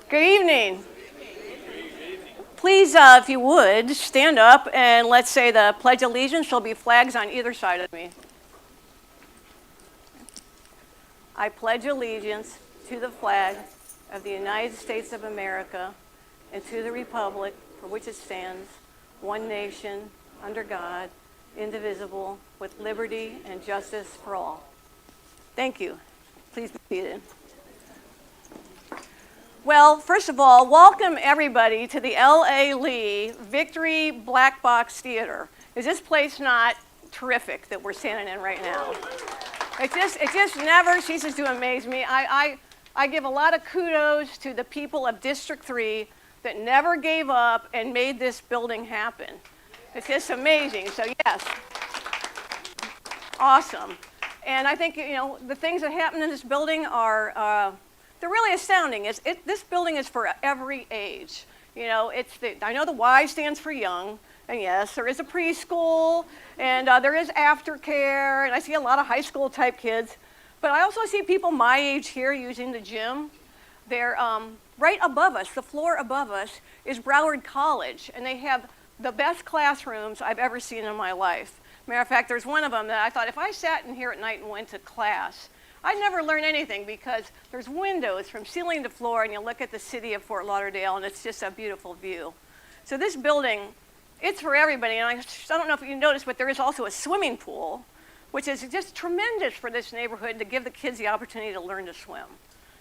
Good evening. Please, if you would, stand up and let's say the Pledge of Allegiance. There'll be flags on either side of me. I pledge allegiance to the flag of the United States of America and to the republic for which it stands, one nation, under God, indivisible, with liberty and justice for all. Thank you. Please be seated. Well, first of all, welcome everybody to the L.A. Lee Victory Black Box Theater. Is this place not terrific that we're standing in right now? It just never ceases to amaze me. I give a lot of kudos to the people of District 3 that never gave up and made this building happen. It's just amazing. So yes, awesome. And I think, the things that happen in this building are, they're really astounding. This building is for every age. I know the Y stands for young, and yes, there is a preschool, and there is aftercare, and I see a lot of high school type kids. But I also see people my age here using the gym. They're right above us, the floor above us is Broward College, and they have the best classrooms I've ever seen in my life. Matter of fact, there's one of them that I thought if I sat in here at night and went to class, I'd never learn anything because there's windows from ceiling to floor and you look at the city of Fort Lauderdale and it's just a beautiful view. So this building, it's for everybody. And I don't know if you noticed, but there is also a swimming pool, which is just tremendous for this neighborhood to give the kids the opportunity to learn to swim.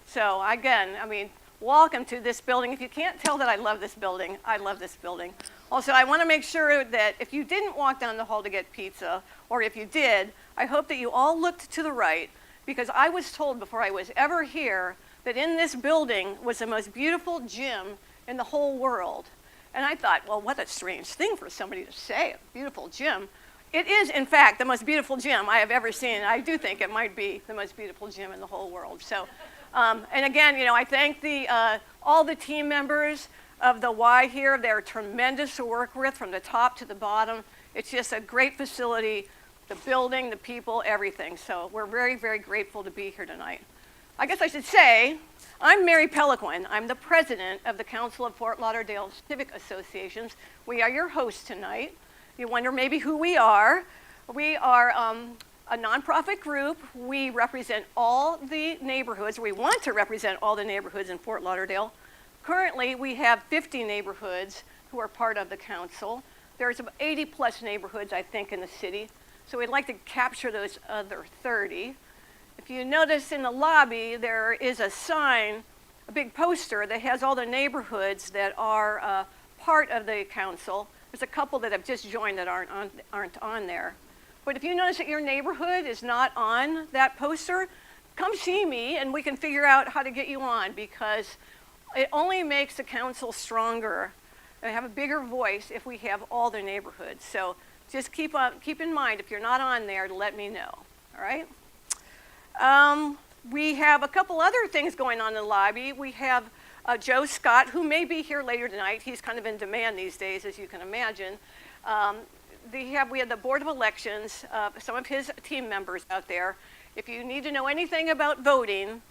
So again, welcome to this building. If you can't tell that I love this building, I love this building. Also, I want to make sure that if you didn't walk down the hall to get pizza, or if you did, I hope that you all looked to the right, because I was told before I was ever here that in this building was the most beautiful gym in the whole world. And I thought, well, what a strange thing for somebody to say, a beautiful gym. It is, in fact, the most beautiful gym I have ever seen. I do think it might be the most beautiful gym in the whole world. So, and again, I thank all the team members of the Y here. They're tremendous to work with from the top to the bottom. It's just a great facility. The building, the people, everything. So we're very, very grateful to be here tonight. I guess I should say, I'm Mary Peliquin. I'm the president of the Council of Fort Lauderdale Civic Associations. We are your hosts tonight. You wonder maybe who we are. We are a nonprofit group. We represent all the neighborhoods. We want to represent all the neighborhoods in Fort Lauderdale. Currently, we have 50 neighborhoods who are part of the council. There's 80 plus neighborhoods, I think, in the city. So we'd like to capture those other 30. If you notice in the lobby, there is a sign, a big poster that has all the neighborhoods that are part of the council. There's a couple that have just joined that aren't on there. But if you notice that your neighborhood is not on that poster, come see me and we can figure out how to get you on, because it only makes the council stronger and have a bigger voice if we have all the neighborhoods. So just keep in mind, if you're not on there, to let me know, all right? We have a couple other things going on in the lobby. We have Joe Scott, who may be here later tonight. He's kind of in demand these days, as you can imagine. We have the Board of Elections, some of his team members out there. If you need to know anything about voting,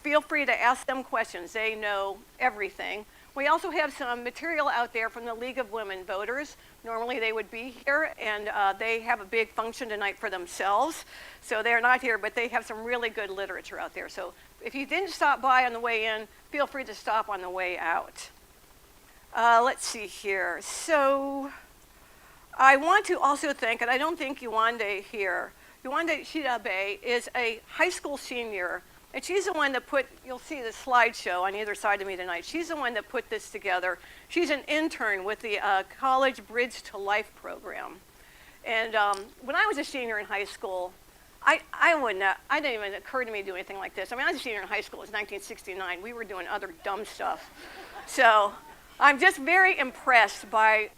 feel free to ask them questions. They know everything. We also have some material out there from the League of Women Voters. Normally they would be here, and they have a big function tonight for themselves. So they're not here, but they have some really good literature out there. So if you didn't stop by on the way in, feel free to stop on the way out. Let's see here. So I want to also thank, and I don't think Yuande here, Yuande Shidabe is a high school senior. And she's the one that you'll see the slideshow on either side of me tonight. She's the one that put this together. She's an intern with the College Bridge to Life program. And when I was a senior in high school, I didn't even occur to me to do anything like this. I was a senior in high school. It was 1969. We were doing other dumb stuff. So I'm just very impressed by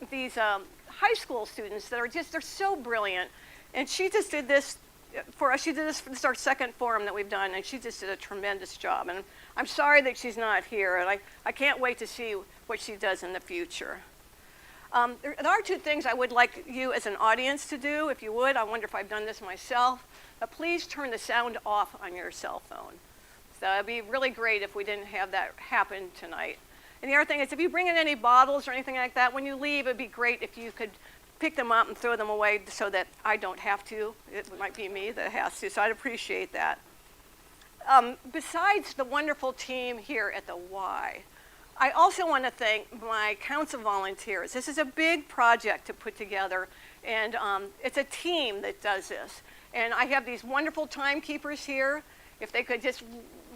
these high school students that they're so brilliant. And she just did this for us. This is our second forum that we've done, and she just did a tremendous job. And I'm sorry that she's not here, and I can't wait to see what she does in the future. There are two things I would like you as an audience to do, if you would. I wonder if I've done this myself. Please turn the sound off on your cell phone. So it'd be really great if we didn't have that happen tonight. And the other thing is, if you bring in any bottles or anything like that, when you leave, it'd be great if you could pick them up and throw them away so that I don't have to. It might be me that has to, so I'd appreciate that. Besides the wonderful team here at the Y, I also want to thank my council volunteers. This is a big project to put together, and it's a team that does this. And I have these wonderful timekeepers here. If they could just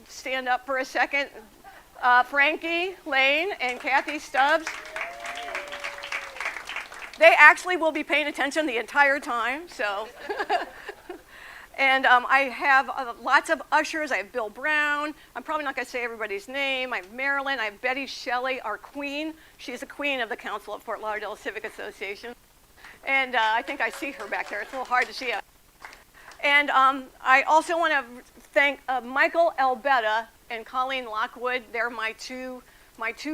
stand up for a second. Frankie Lane and Kathy Stubbs. They actually will be paying attention the entire time, so. And I have lots of ushers. I have Bill Brown. I'm probably not going to say everybody's name. I have Marilyn. I have Betty Shelley, our queen. She's the queen of the Council of Fort Lauderdale Civic Association. And I think I see her back there. It's a little hard to see her. And I also want to thank Michael Albetta and Colleen Lockwood. They're my two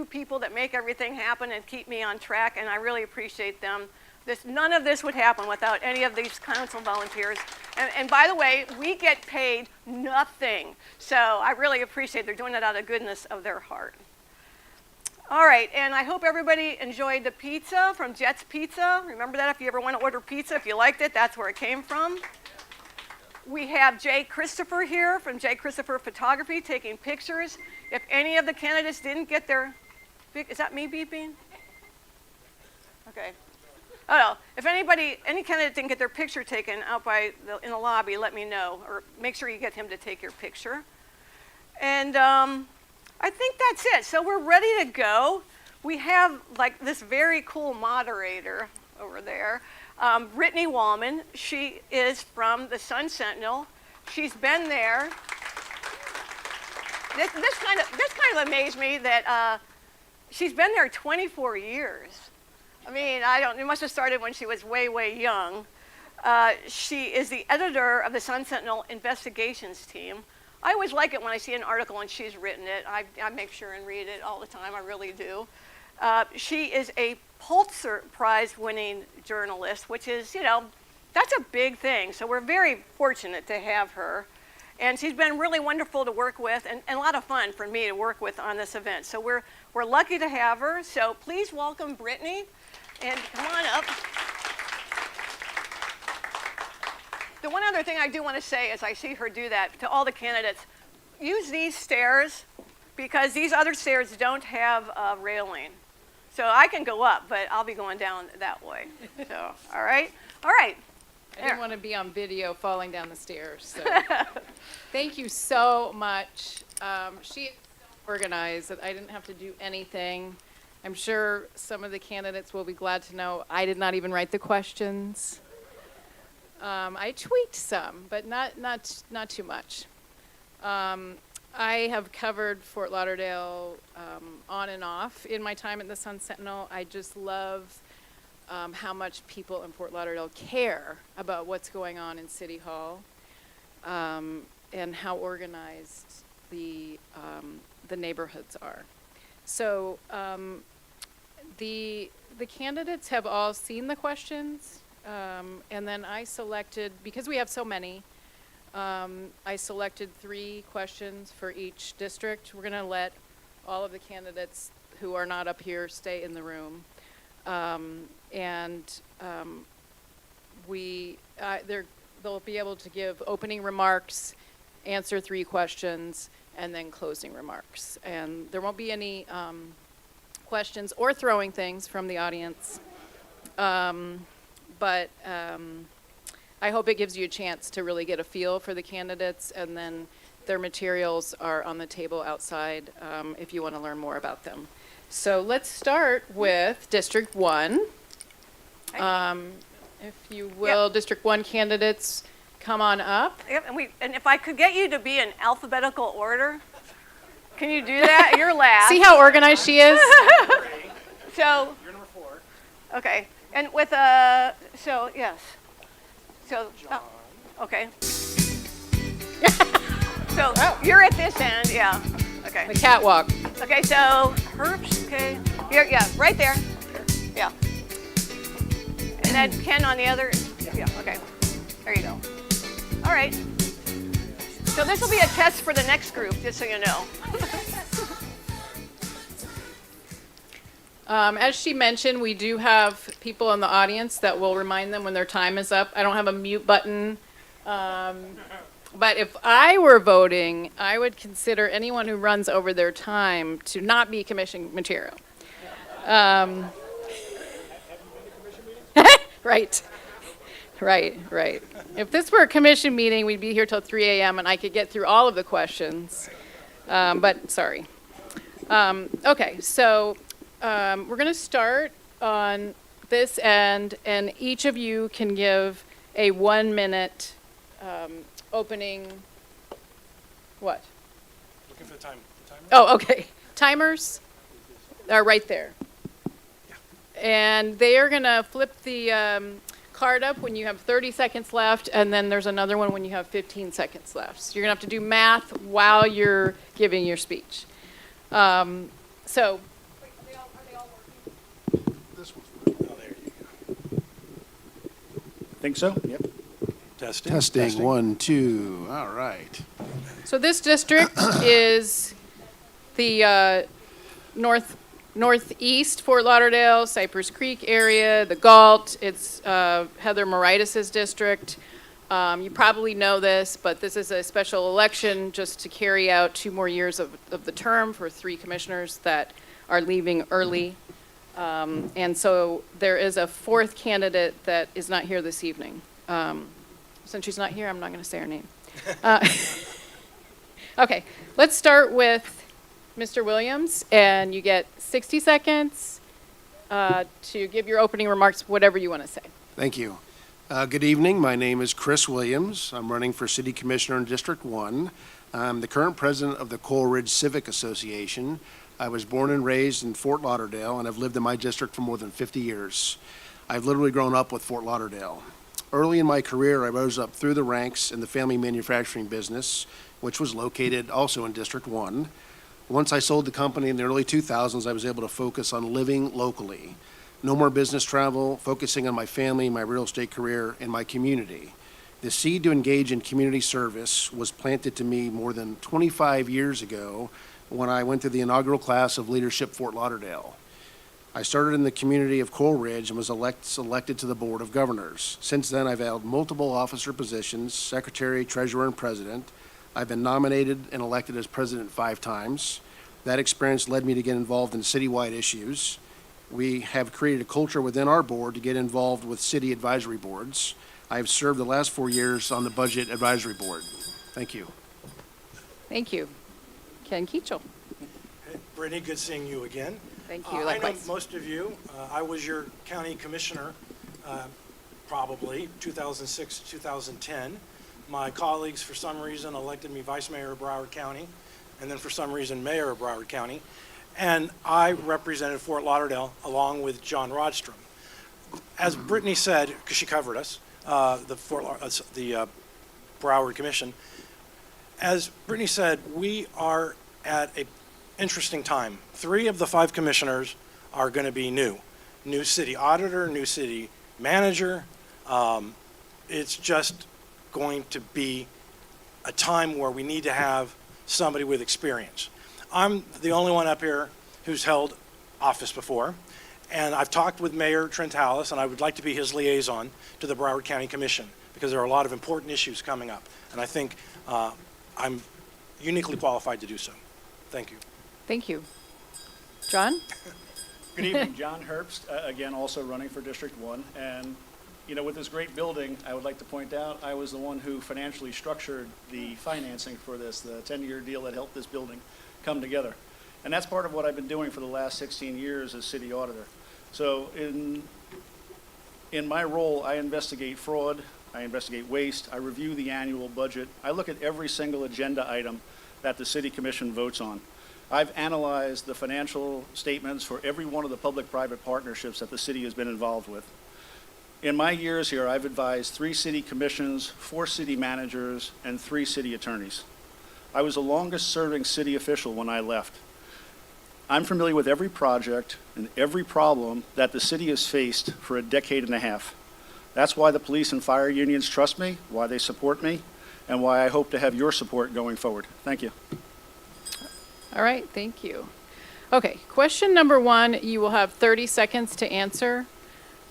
people that make everything happen and keep me on track, and I really appreciate them. None of this would happen without any of these council volunteers. And by the way, we get paid nothing. So I really appreciate they're doing it out of goodness of their heart. All right, and I hope everybody enjoyed the pizza from Jet's Pizza. Remember that if you ever want to order pizza, if you liked it, that's where it came from. We have Jay Christopher here from Jay Christopher Photography taking pictures. If any of the candidates didn't get their, is that me beeping? Okay. Oh no, if any candidate didn't get their picture taken out in the lobby, let me know, or make sure you get him to take your picture. And I think that's it. So we're ready to go. We have like this very cool moderator over there. Brittany Wallman, she is from the Sun Sentinel. She's been there. This kind of amazed me that she's been there 24 years. I mean, it must have started when she was way, way young. She is the editor of the Sun Sentinel investigations team. I always like it when I see an article and she's written it. I make sure and read it all the time, I really do. She is a Pulitzer Prize winning journalist, which is, that's a big thing. So we're very fortunate to have her. And she's been really wonderful to work with and a lot of fun for me to work with on this event. So we're lucky to have her. So please welcome Brittany and come on up. The one other thing I do want to say as I see her do that to all the candidates, use these stairs because these other stairs don't have a railing. So I can go up, but I'll be going down that way. So, all right. I didn't want to be on video falling down the stairs. So. Thank you so much. She is so organized that I didn't have to do anything. I'm sure some of the candidates will be glad to know I did not even write the questions. I tweaked some, but not too much. I have covered Fort Lauderdale on and off in my time at the Sun Sentinel. I just love how much people in Fort Lauderdale care about what's going on in City Hall and how organized the neighborhoods are. So the candidates have all seen the questions, and then I selected, because we have so many, I selected 3 questions for each district. We're going to let all of the candidates who are not up here stay in the room. They'll be able to give opening remarks, answer 3 questions, and then closing remarks. And there won't be any questions or throwing things from the audience. But I hope it gives you a chance to really get a feel for the candidates, and then their materials are on the table outside if you want to learn more about them. So let's start with District 1. If you will, yep. District 1 candidates, come on up. Yep, and if I could get you to be in alphabetical order, can you do that? You're last. See how organized she is? So, you're number 4. Okay, and with so yes. So, John. Okay. So you're at this end, yeah. Okay. The catwalk. Okay, so Herbst, okay. Yeah, right there. Yeah. And then Ken on the other. Yeah, okay. There you go. All right. So this will be a test for the next group, just so you know. As she mentioned, we do have people in the audience that will remind them when their time is up. I don't have a mute button. But if I were voting, I would consider anyone who runs over their time to not be commission material. Right. Right. If this were a commission meeting, we'd be here till 3 a.m. and I could get through all of the questions. But sorry. Okay, so we're going to start on this end, and each of you can give a 1-minute opening. What? Looking for the timer. Oh, okay. Timers are right there. And they are going to flip the card up when you have 30 seconds left, and then there's another one when you have 15 seconds left. So you're going to have to do math while you're giving your speech. So, are they all working? This one's working. Oh, there you go. Think so? Yep. Testing. 1, 2. All right. So this district is the northeast Fort Lauderdale, Cypress Creek area, the Galt. It's Heather Moritas' district. You probably know this, but this is a special election just to carry out 2 more years of the term for 3 commissioners that are leaving early. And so there is a 4th candidate that is not here this evening. Since she's not here, I'm not going to say her name. Okay, let's start with Mr. Williams, and you get 60 seconds to give your opening remarks, whatever you want to say. Thank you. Good evening. My name is Chris Williams. I'm running for City Commissioner in District 1. I'm the current president of the Coal Ridge Civic Association. I was born and raised in Fort Lauderdale, and I've lived in my district for more than 50 years. I've literally grown up with Fort Lauderdale. Early in my career, I rose up through the ranks in the family manufacturing business, which was located also in District 1. Once I sold the company in the early 2000s, I was able to focus on living locally. No more business travel, focusing on my family, my real estate career, and my community. The seed to engage in community service was planted to me more than 25 years ago when I went to the inaugural class of Leadership Fort Lauderdale. I started in the community of Coal Ridge and was selected to the Board of Governors. Since then, I've held multiple officer positions, secretary, treasurer, and president. I've been nominated and elected as president 5 times. That experience led me to get involved in citywide issues. We have created a culture within our board to get involved with city advisory boards. I have served the last 4 years on the Budget Advisory Board. Thank you. Thank you. Ken Keachel. Hey, Brittany, good seeing you again. Thank you. I know Likewise. most of you. I was your county commissioner, probably 2006 to 2010. My colleagues, for some reason, elected me vice mayor of Broward County, and then for some reason, mayor of Broward County. And I represented Fort Lauderdale along with John Rodstrom. As Brittany said, because she covered us, the Broward Commission. As Brittany said, we are at an interesting time. 3 of the 5 commissioners are going to be new. New city auditor, new city manager. It's just going to be a time where we need to have somebody with experience. I'm the only one up here who's held office before, and I've talked with Mayor Trent Hallis, and I would like to be his liaison to the Broward County Commission because there are a lot of important issues coming up, and I think I'm uniquely qualified to do so. Thank you. Thank you. John? Good evening, John Herbst, again, also running for District 1. And, you know, with this great building, I would like to point out, I was the one who financially structured the financing for this, the 10-year deal that helped this building come together. And that's part of what I've been doing for the last 16 years as city auditor. So in my role, I investigate fraud, I investigate waste, I review the annual budget, I look at every single agenda item that the City Commission votes on. I've analyzed the financial statements for every one of the public-private partnerships that the city has been involved with. In my years here, I've advised 3 city commissions, 4 city managers, and 3 city attorneys. I was the longest-serving city official when I left. I'm familiar with every project and every problem that the city has faced for a decade and a half. That's why the police and fire unions trust me, why they support me, and why I hope to have your support going forward. Thank you. All right, thank you. Okay, question number 1, you will have 30 seconds to answer.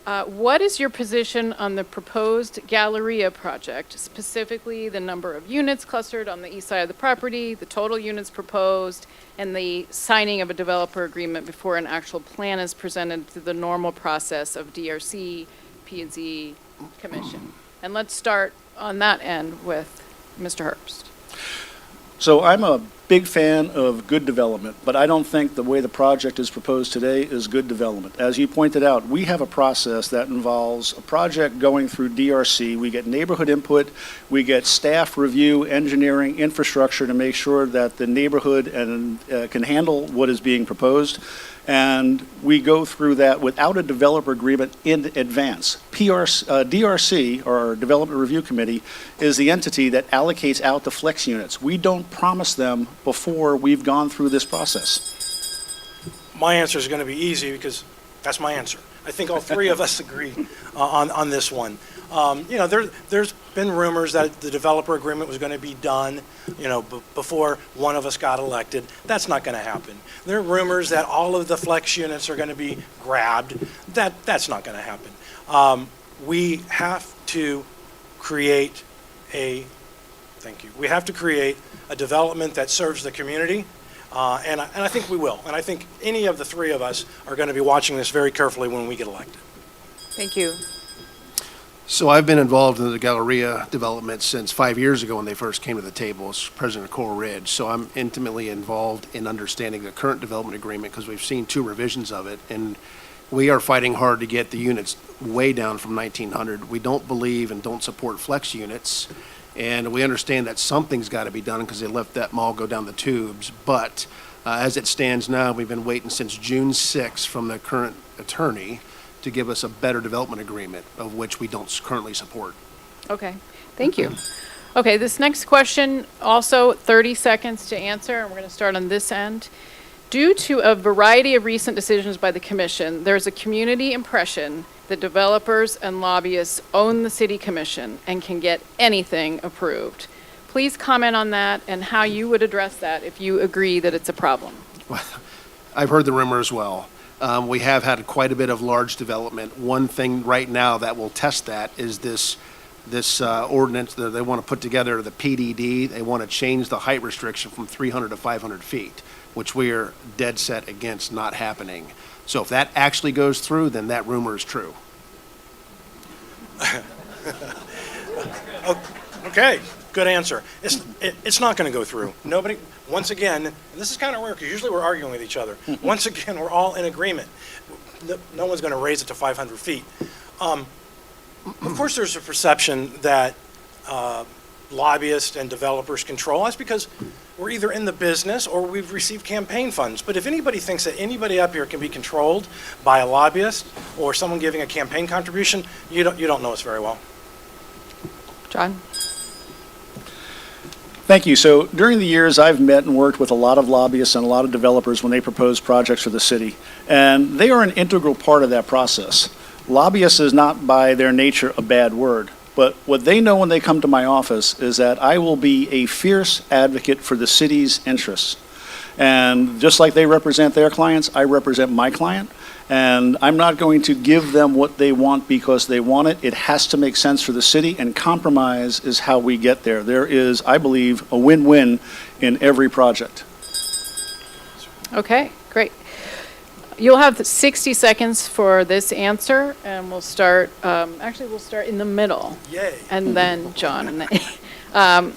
What is your position on the proposed Galleria project, specifically the number of units clustered on the east side of the property, the total units proposed, and the signing of a developer agreement before an actual plan is presented through the normal process of DRC, P&Z, Commission? And let's start on that end with Mr. Herbst. So I'm a big fan of good development, but I don't think the way the project is proposed today is good development. As you pointed out, we have a process that involves a project going through DRC. We get neighborhood input, we get staff review, engineering, infrastructure to make sure that the neighborhood can handle what is being proposed. And we go through that without a developer agreement in advance. DRC, or our Development Review Committee, is the entity that allocates out the flex units. We don't promise them before we've gone through this process. My answer is going to be easy because that's my answer. I think all three of us agree on this one. There's been rumors that the developer agreement was going to be done, before one of us got elected. That's not going to happen. There are rumors that all of the flex units are going to be grabbed. That's not going to happen. We have to create we have to create a development that serves the community. And I think we will. And I think any of the three of us are going to be watching this very carefully when we get elected. Thank you. So I've been involved in the Galleria development since 5 years ago when they first came to the table as president of Coral Ridge. So I'm intimately involved in understanding the current development agreement because we've seen 2 revisions of it. And we are fighting hard to get the units way down from 1,900. We don't believe and don't support flex units. And we understand that something's got to be done because they left that mall go down the tubes. But as it stands now, we've been waiting since June 6th from the current attorney to give us a better development agreement, of which we don't currently support. Okay, thank you. Okay, this next question, also 30 seconds to answer, and we're going to start on this end. Due to a variety of recent decisions by the commission, there's a community impression that developers and lobbyists own the city commission and can get anything approved. Please comment on that and how you would address that if you agree that it's a problem. I've heard the rumor as well. We have had quite a bit of large development. One thing right now that will test that is this ordinance that they want to put together, the PDD. They want to change the height restriction from 300 to 500 feet, which we are dead set against not happening. So if that actually goes through, then that rumor is true. Okay, good answer. It's not going to go through. Nobody, once again, and this is kind of rare because usually we're arguing with each other. Once again, we're all in agreement. No one's going to raise it to 500 feet. Of course, there's a perception that lobbyists and developers control us because we're either in the business or we've received campaign funds. But if anybody thinks that anybody up here can be controlled by a lobbyist or someone giving a campaign contribution, you don't know us very well. John? Thank you. So during the years, I've met and worked with a lot of lobbyists and a lot of developers when they propose projects for the city. And they are an integral part of that process. Lobbyist is not by their nature a bad word. But what they know when they come to my office is that I will be a fierce advocate for the city's interests. And just like they represent their clients, I represent my client. And I'm not going to give them what they want because they want it. It has to make sense for the city, and compromise is how we get there. There is, I believe, a win-win in every project. Okay, great. You'll have 60 seconds for this answer, and we'll start, we'll start in the middle. Yay. And then John. And then,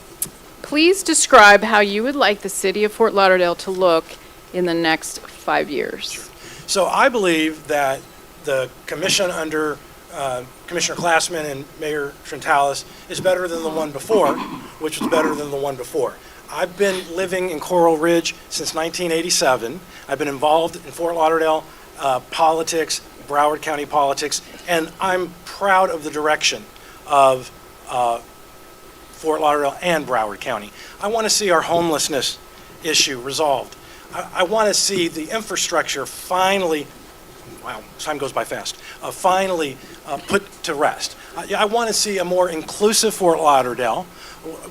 please describe how you would like the city of Fort Lauderdale to look in the next 5 years. So I believe that the commission under Commissioner Glassman and Mayor Trentalis is better than the one before, which was better than the one before. I've been living in Coral Ridge since 1987. I've been involved in Fort Lauderdale politics, Broward County politics, and I'm proud of the direction of Fort Lauderdale and Broward County. I want to see our homelessness issue resolved. I want to see the infrastructure finally wow, time goes by fast, finally put to rest. I want to see a more inclusive Fort Lauderdale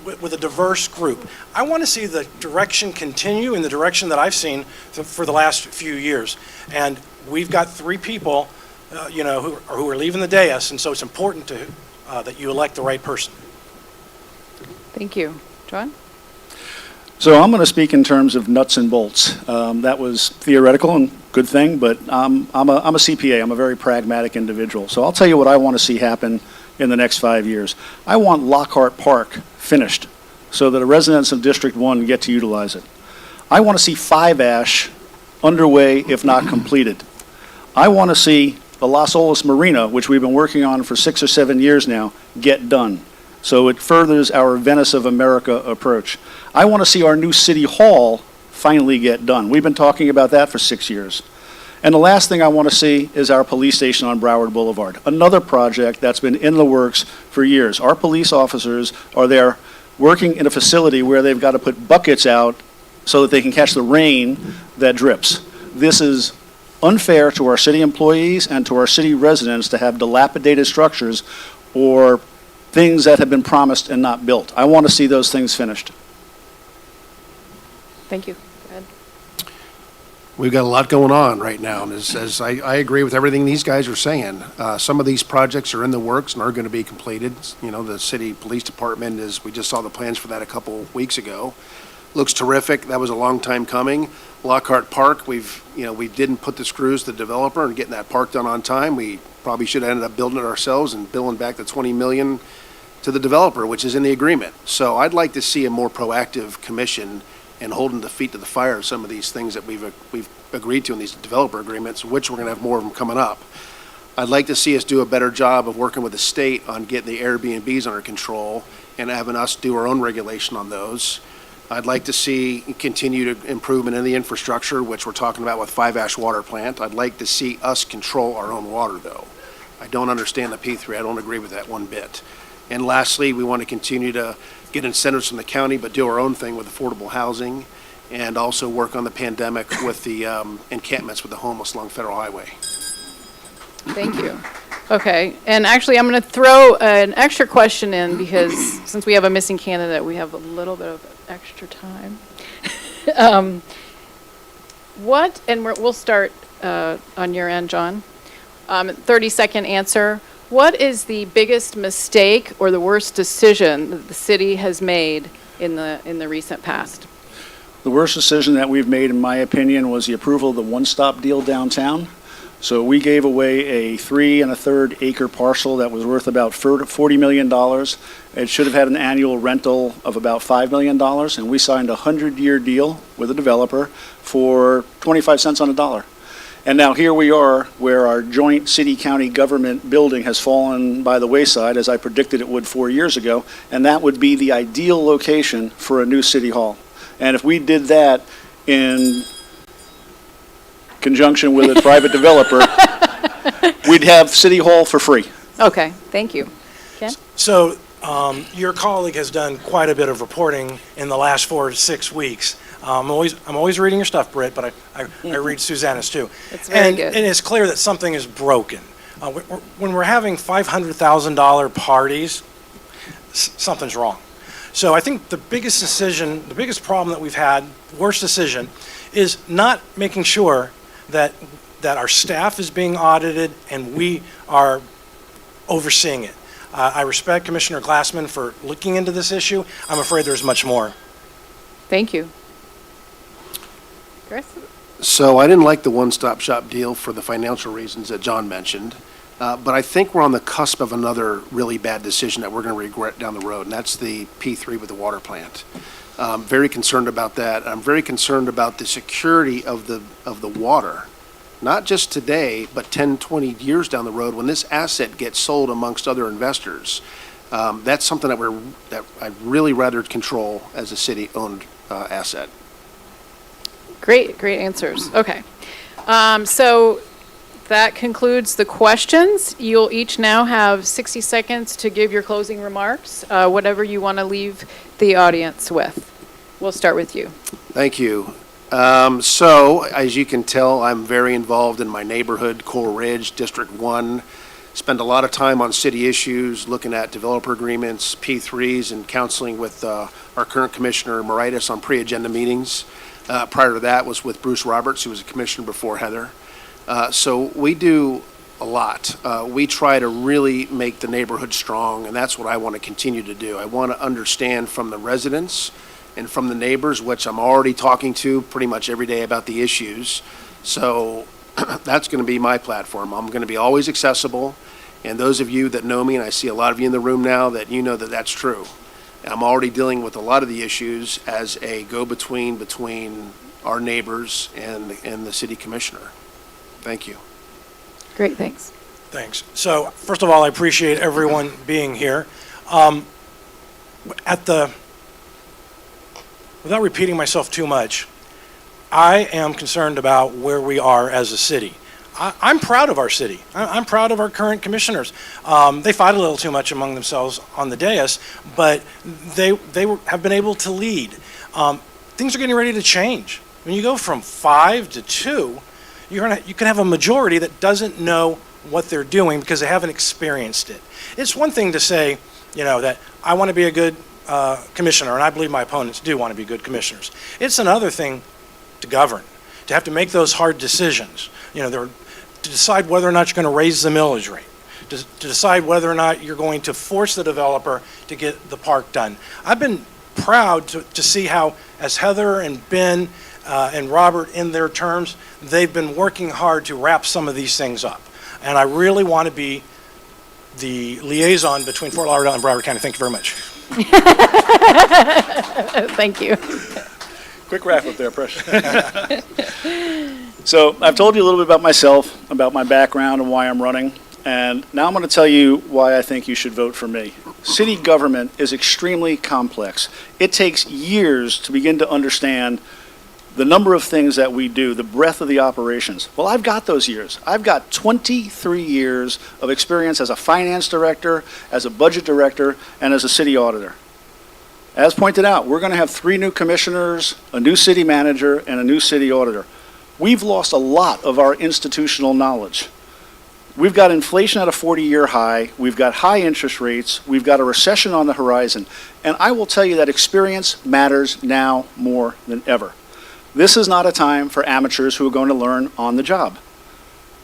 with a diverse group. I want to see the direction continue in the direction that I've seen for the last few years. And we've got 3 people, who are leaving the dais, and so it's important that you elect the right person. Thank you. John? So I'm going to speak in terms of nuts and bolts. That was theoretical and good thing, but I'm a CPA. I'm a very pragmatic individual. So I'll tell you what I want to see happen in the next 5 years. I want Lockhart Park finished so that the residents of District 1 get to utilize it. I want to see 5 Ash underway, if not completed. I want to see the Las Olas Marina, which we've been working on for 6 or 7 years now, get done. So it furthers our Venice of America approach. I want to see our new City Hall finally get done. We've been talking about that for 6 years. And the last thing I want to see is our police station on Broward Boulevard, another project that's been in the works for years. Our police officers are there working in a facility where they've got to put buckets out so that they can catch the rain that drips. This is unfair to our city employees and to our city residents to have dilapidated structures or things that have been promised and not built. I want to see those things finished. Thank you. Go ahead. We've got a lot going on right now, and as I agree with everything these guys are saying. Some of these projects are in the works and are going to be completed. You know, the city police department we just saw the plans for that a couple weeks ago. Looks terrific. That was a long time coming. Lockhart Park, we didn't put the screws to the developer and getting that park done on time. We probably should have ended up building it ourselves and billing back the $20 million to the developer, which is in the agreement. So I'd like to see a more proactive commission and holding the feet to the fire of some of these things that we've agreed to in these developer agreements, which we're going to have more of them coming up. I'd like to see us do a better job of working with the state on getting the Airbnbs under control and having us do our own regulation on those. I'd like to see continued improvement in the infrastructure, which we're talking about with 5 Ash Water Plant. I'd like to see us control our own water, though. I don't understand the P3. I don't agree with that one bit. And lastly, we want to continue to get incentives from the county, but do our own thing with affordable housing, and also work on the pandemic with the encampments with the homeless along Federal Highway. Thank you. Okay, and actually, I'm going to throw an extra question in because since we have a missing candidate, we have a little bit of extra time. We'll start on your end, John. 30-second answer. What is the biggest mistake or the worst decision that the city has made in the recent past? The worst decision that we've made, in my opinion, was the approval of the one-stop deal downtown. So we gave away a 3 1/3 acre parcel that was worth about $40 million. It should have had an annual rental of about $5 million, and we signed a 100-year deal with a developer for 25 cents on the dollar. And now here we are, where our joint city-county government building has fallen by the wayside, as I predicted it would 4 years ago, and that would be the ideal location for a new city hall. And if we did that in conjunction with a private developer, we'd have City Hall for free. Okay, thank you. Ken? So your colleague has done quite a bit of reporting in the last 4 to 6 weeks. I'm always reading your stuff, Britt, but I read Susanna's too. That's very good. And it's clear that something is broken. When we're having $500,000 parties, something's wrong. So I think the biggest problem that we've had, worst decision, is not making sure that our staff is being audited and we are overseeing it. I respect Commissioner Glassman for looking into this issue. I'm afraid there's much more. Thank you. Chris? So I didn't like the one-stop shop deal for the financial reasons that John mentioned, but I think we're on the cusp of another really bad decision that we're going to regret down the road, and that's the P3 with the water plant. Very concerned about that. I'm very concerned about the security of the water, not just today, but 10, 20 years down the road when this asset gets sold amongst other investors. That's something that I'd really rather control as a city-owned asset. Great answers. Okay. So that concludes the questions. You'll each now have 60 seconds to give your closing remarks, whatever you want to leave the audience with. We'll start with you. Thank you. So, as you can tell, I'm very involved in my neighborhood, Coral Ridge, District 1. Spend a lot of time on city issues, looking at developer agreements, P3s, and counseling with our current commissioner, Moritas, on pre-agenda meetings. Prior to that was with Bruce Roberts, who was a commissioner before Heather. So we do a lot. We try to really make the neighborhood strong, and that's what I want to continue to do. I want to understand from the residents and from the neighbors, which I'm already talking to pretty much every day about the issues. So that's going to be my platform. I'm going to be always accessible. And those of you that know me, and I see a lot of you in the room now, that you know that that's true. And I'm already dealing with a lot of the issues as a go-between between our neighbors and the city commissioner. Thank you. Great, thanks. Thanks. So, first of all, I appreciate everyone being here. Without repeating myself too much, I am concerned about where we are as a city. I'm proud of our city. I'm proud of our current commissioners. They fight a little too much among themselves on the dais, but they have been able to lead. Things are getting ready to change. When you go from 5 to 2, you can have a majority that doesn't know what they're doing because they haven't experienced it. It's one thing to say, that I want to be a good commissioner, and I believe my opponents do want to be good commissioners. It's another thing to govern, to have to make those hard decisions. To decide whether or not you're going to raise the millage rate, to decide whether or not you're going to force the developer to get the park done. I've been proud to see how, as Heather and Ben and Robert in their terms, they've been working hard to wrap some of these things up. And I really want to be the liaison between Fort Lauderdale and Broward County. Thank you very much. Thank you. Quick wrap up there, Precious. So I've told you a little bit about myself, about my background and why I'm running, and now I'm going to tell you why I think you should vote for me. City government is extremely complex. It takes years to begin to understand the number of things that we do, the breadth of the operations. Well, I've got those years. I've got 23 years of experience as a finance director, as a budget director, and as a city auditor. As pointed out, we're going to have 3 new commissioners, a new city manager, and a new city auditor. We've lost a lot of our institutional knowledge. We've got inflation at a 40-year high. We've got high interest rates. We've got a recession on the horizon. And I will tell you that experience matters now more than ever. This is not a time for amateurs who are going to learn on the job.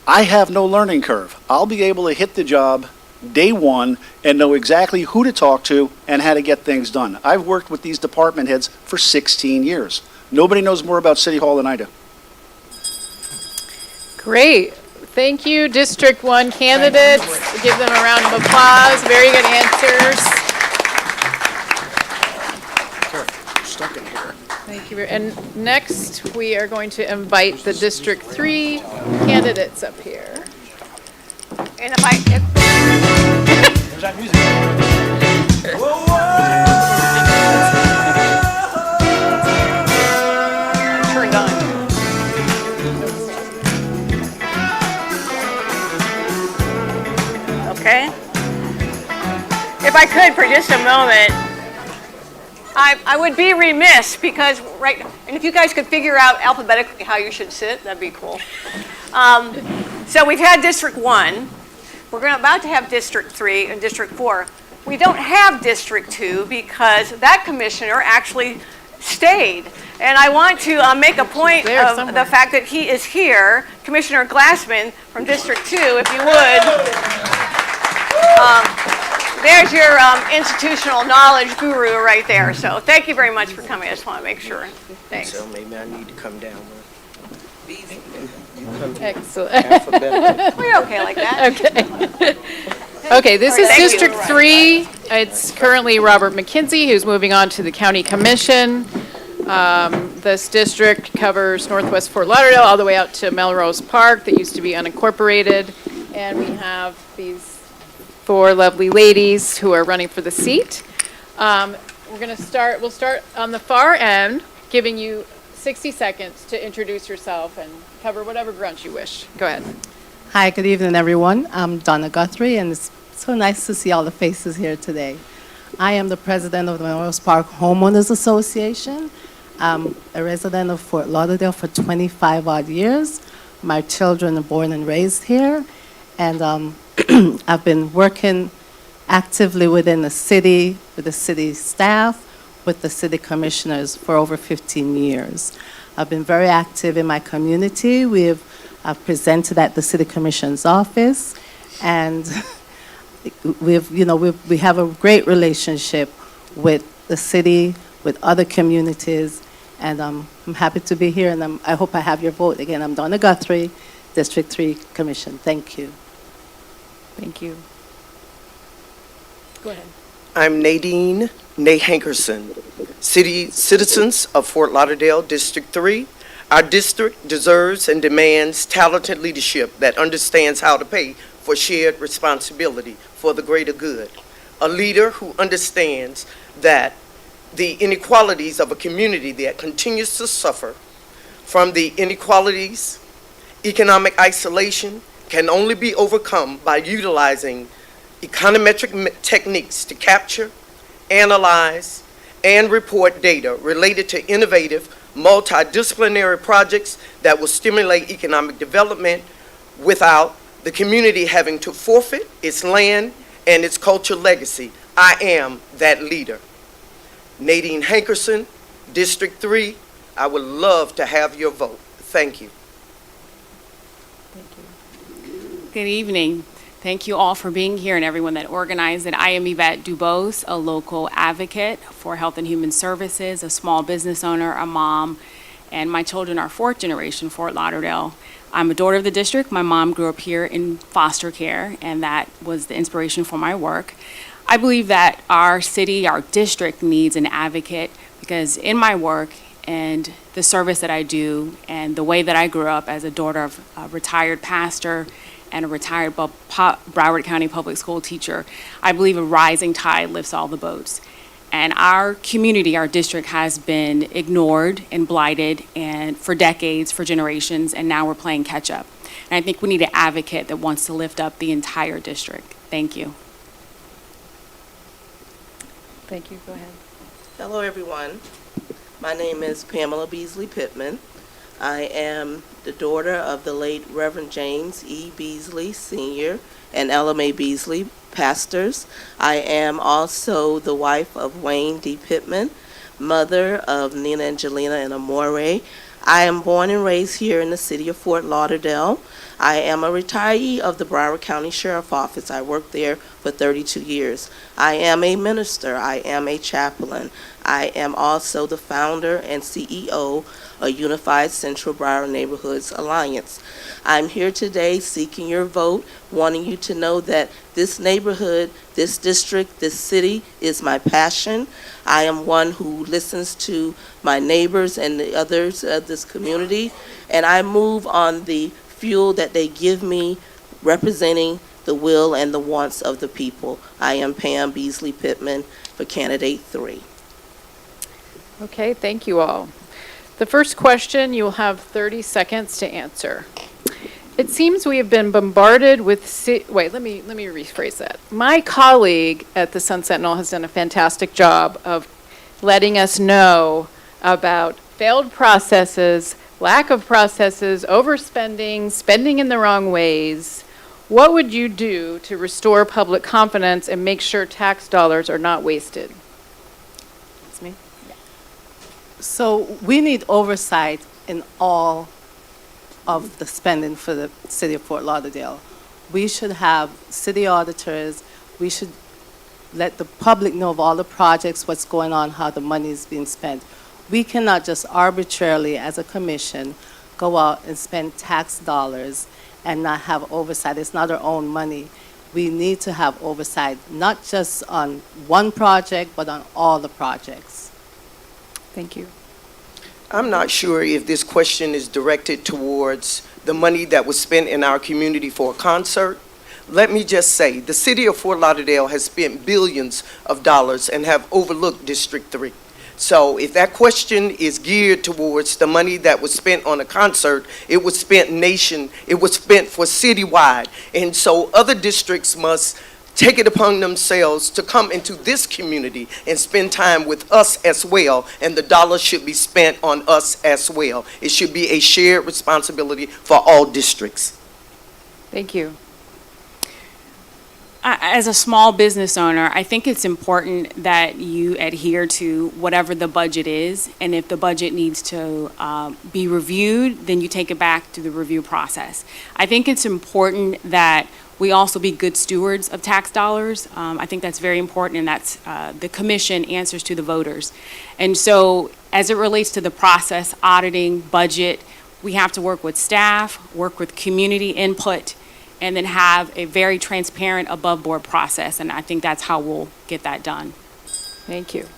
I have no learning curve. I'll be able to hit the job day one and know exactly who to talk to and how to get things done. I've worked with these department heads for 16 years. Nobody knows more about City Hall than I do. Great. Thank you, District 1 candidates. Give them a round of applause. Very good answers. Stuck in here. Thank you. And next, we are going to invite the District 3 candidates up here. And if There's that music. turned on. Okay. If I could for just a moment, I would be remiss because and if you guys could figure out alphabetically how you should sit, that'd be cool. So we've had District 1. We're about to have District 3 and District 4. We don't have District 2 because that commissioner actually stayed. And I want to make a point There of somewhere. the fact that he is here, Commissioner Glassman from District 2, if you would. There's your institutional knowledge guru right there. So thank you very much for coming. I just want to make sure. Thanks. So maybe I need to come down. Excellent. Alphabetically. We're okay like that. Okay. Okay, this is Thank you. District 3. It's currently Robert McKenzie, who's moving on to the County Commission. This district covers northwest Fort Lauderdale all the way out to Melrose Park that used to be unincorporated. And we have these 4 lovely ladies who are running for the seat. We'll start on the far end, giving you 60 seconds to introduce yourself and cover whatever grounds you wish. Go ahead. Hi, good evening, everyone. I'm Donna Guthrie, and it's so nice to see all the faces here today. I am the president of the Melrose Park Homeowners Association. I'm a resident of Fort Lauderdale for 25 odd years. My children are born and raised here, and I've been working actively within the city, with the city staff, with the city commissioners for over 15 years. I've been very active in my community. I've presented at the city commission's office, and we have a great relationship with the city, with other communities, and I'm happy to be here, and I hope I have your vote. Again, I'm Donna Guthrie, District 3 Commission. Thank you. Thank you. Go ahead. I'm Nadine Hankerson, citizens of Fort Lauderdale, District 3. Our district deserves and demands talented leadership that understands how to pay for shared responsibility for the greater good. A leader who understands that the inequalities of a community that continues to suffer from the inequalities, economic isolation, can only be overcome by utilizing econometric techniques to capture, analyze, and report data related to innovative, multidisciplinary projects that will stimulate economic development without the community having to forfeit its land and its cultural legacy. I am that leader. Nadine Hankerson, District 3, I would love to have your vote. Thank you. Good evening. Thank you all for being here and everyone that organized it. I am Yvette Dubose, a local advocate for health and human services, a small business owner, a mom, and my children are fourth generation Fort Lauderdale. I'm a daughter of the district. My mom grew up here in foster care, and that was the inspiration for my work. I believe that our city, our district needs an advocate because in my work and the service that I do and the way that I grew up as a daughter of a retired pastor and a retired Broward County public school teacher, I believe a rising tide lifts all the boats. And our community, our district has been ignored and blighted and for decades, for generations, and now we're playing catch up. And I think we need an advocate that wants to lift up the entire district. Thank you. Thank you. Go ahead. Hello, everyone. My name is Pamela Beasley Pittman. I am the daughter of the late Reverend James E. Beasley, Sr., and Ella Mae Beasley, pastors. I am also the wife of Wayne D. Pittman, mother of Nina Angelina and Amore. I am born and raised here in the city of Fort Lauderdale. I am a retiree of the Broward County Sheriff Office. I worked there for 32 years. I am a minister. I am a chaplain. I am also the founder and CEO of Unified Central Broward Neighborhoods Alliance. I'm here today seeking your vote, wanting you to know that this neighborhood, this district, this city is my passion. I am one who listens to my neighbors and the others of this community, and I move on the fuel that they give me, representing the will and the wants of the people. I am Pam Beasley Pittman for Candidate 3. Okay, thank you all. The first question, you will have 30 seconds to answer. It seems we have been bombarded with, wait, let me rephrase that. My colleague at the Sun Sentinel has done a fantastic job of letting us know about failed processes, lack of processes, overspending, spending in the wrong ways. What would you do to restore public confidence and make sure tax dollars are not wasted? It's me? Yeah. So we need oversight in all of the spending for the city of Fort Lauderdale. We should have city auditors. We should let the public know of all the projects, what's going on, how the money is being spent. We cannot just arbitrarily, as a commission, go out and spend tax dollars and not have oversight. It's not our own money. We need to have oversight, not just on one project, but on all the projects. Thank you. I'm not sure if this question is directed towards the money that was spent in our community for a concert. Let me just say, the city of Fort Lauderdale has spent billions of dollars and have overlooked District 3. So if that question is geared towards the money that was spent on a concert, it was spent for citywide. And so other districts must take it upon themselves to come into this community and spend time with us as well, and the dollar should be spent on us as well. It should be a shared responsibility for all districts. Thank you. As a small business owner, I think it's important that you adhere to whatever the budget is, and if the budget needs to be reviewed, then you take it back to the review process. I think it's important that we also be good stewards of tax dollars. I think that's very important, and that's the commission answers to the voters. And so as it relates to the process, auditing, budget, we have to work with staff, work with community input, and then have a very transparent above-board process, and I think that's how we'll get that done. Thank you.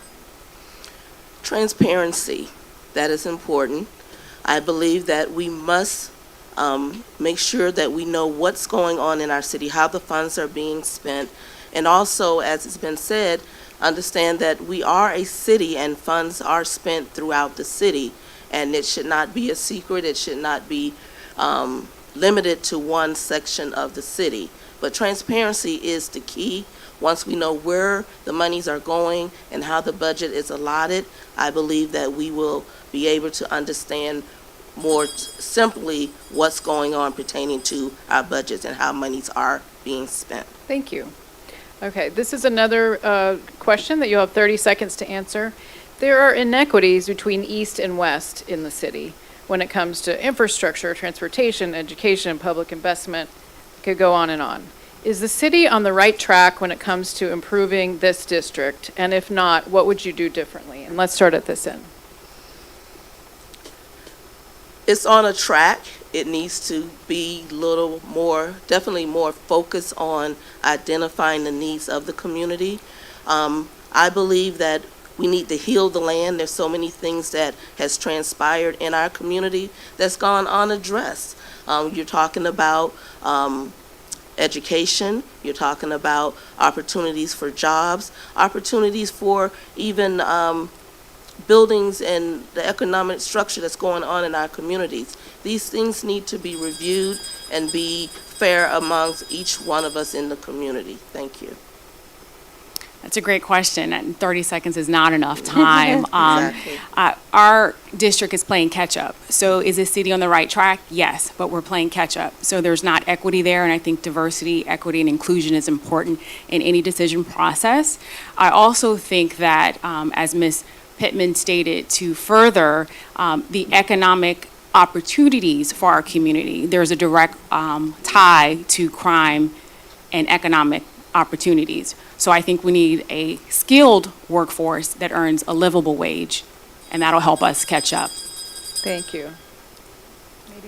Transparency, that is important. I believe that we must make sure that we know what's going on in our city, how the funds are being spent, and also, as it's been said, understand that we are a city and funds are spent throughout the city, and it should not be a secret. It should not be limited to one section of the city. But transparency is the key. Once we know where the monies are going and how the budget is allotted, I believe that we will be able to understand more simply what's going on pertaining to our budgets and how monies are being spent. Thank you. Okay, this is another question that you'll have 30 seconds to answer. There are inequities between east and west in the city when it comes to infrastructure, transportation, education, public investment. Could go on and on. Is the city on the right track when it comes to improving this district? And if not, what would you do differently? And let's start at this end. It's on a track. It needs to be definitely more focused on identifying the needs of the community. I believe that we need to heal the land. There's so many things that has transpired in our community that's gone unaddressed. You're talking about education. You're talking about opportunities for jobs, opportunities for even buildings and the economic structure that's going on in our communities. These things need to be reviewed and be fair amongst each one of us in the community. Thank you. That's a great question, and 30 seconds is not enough time. Exactly. Our district is playing catch-up. So is the city on the right track? Yes, but we're playing catch-up. So there's not equity there, and I think diversity, equity, and inclusion is important in any decision process. I also think that, as Ms. Pittman stated, to further the economic opportunities for our community, there's a direct tie to crime and economic opportunities. So I think we need a skilled workforce that earns a livable wage, and that'll help us catch up. Thank you.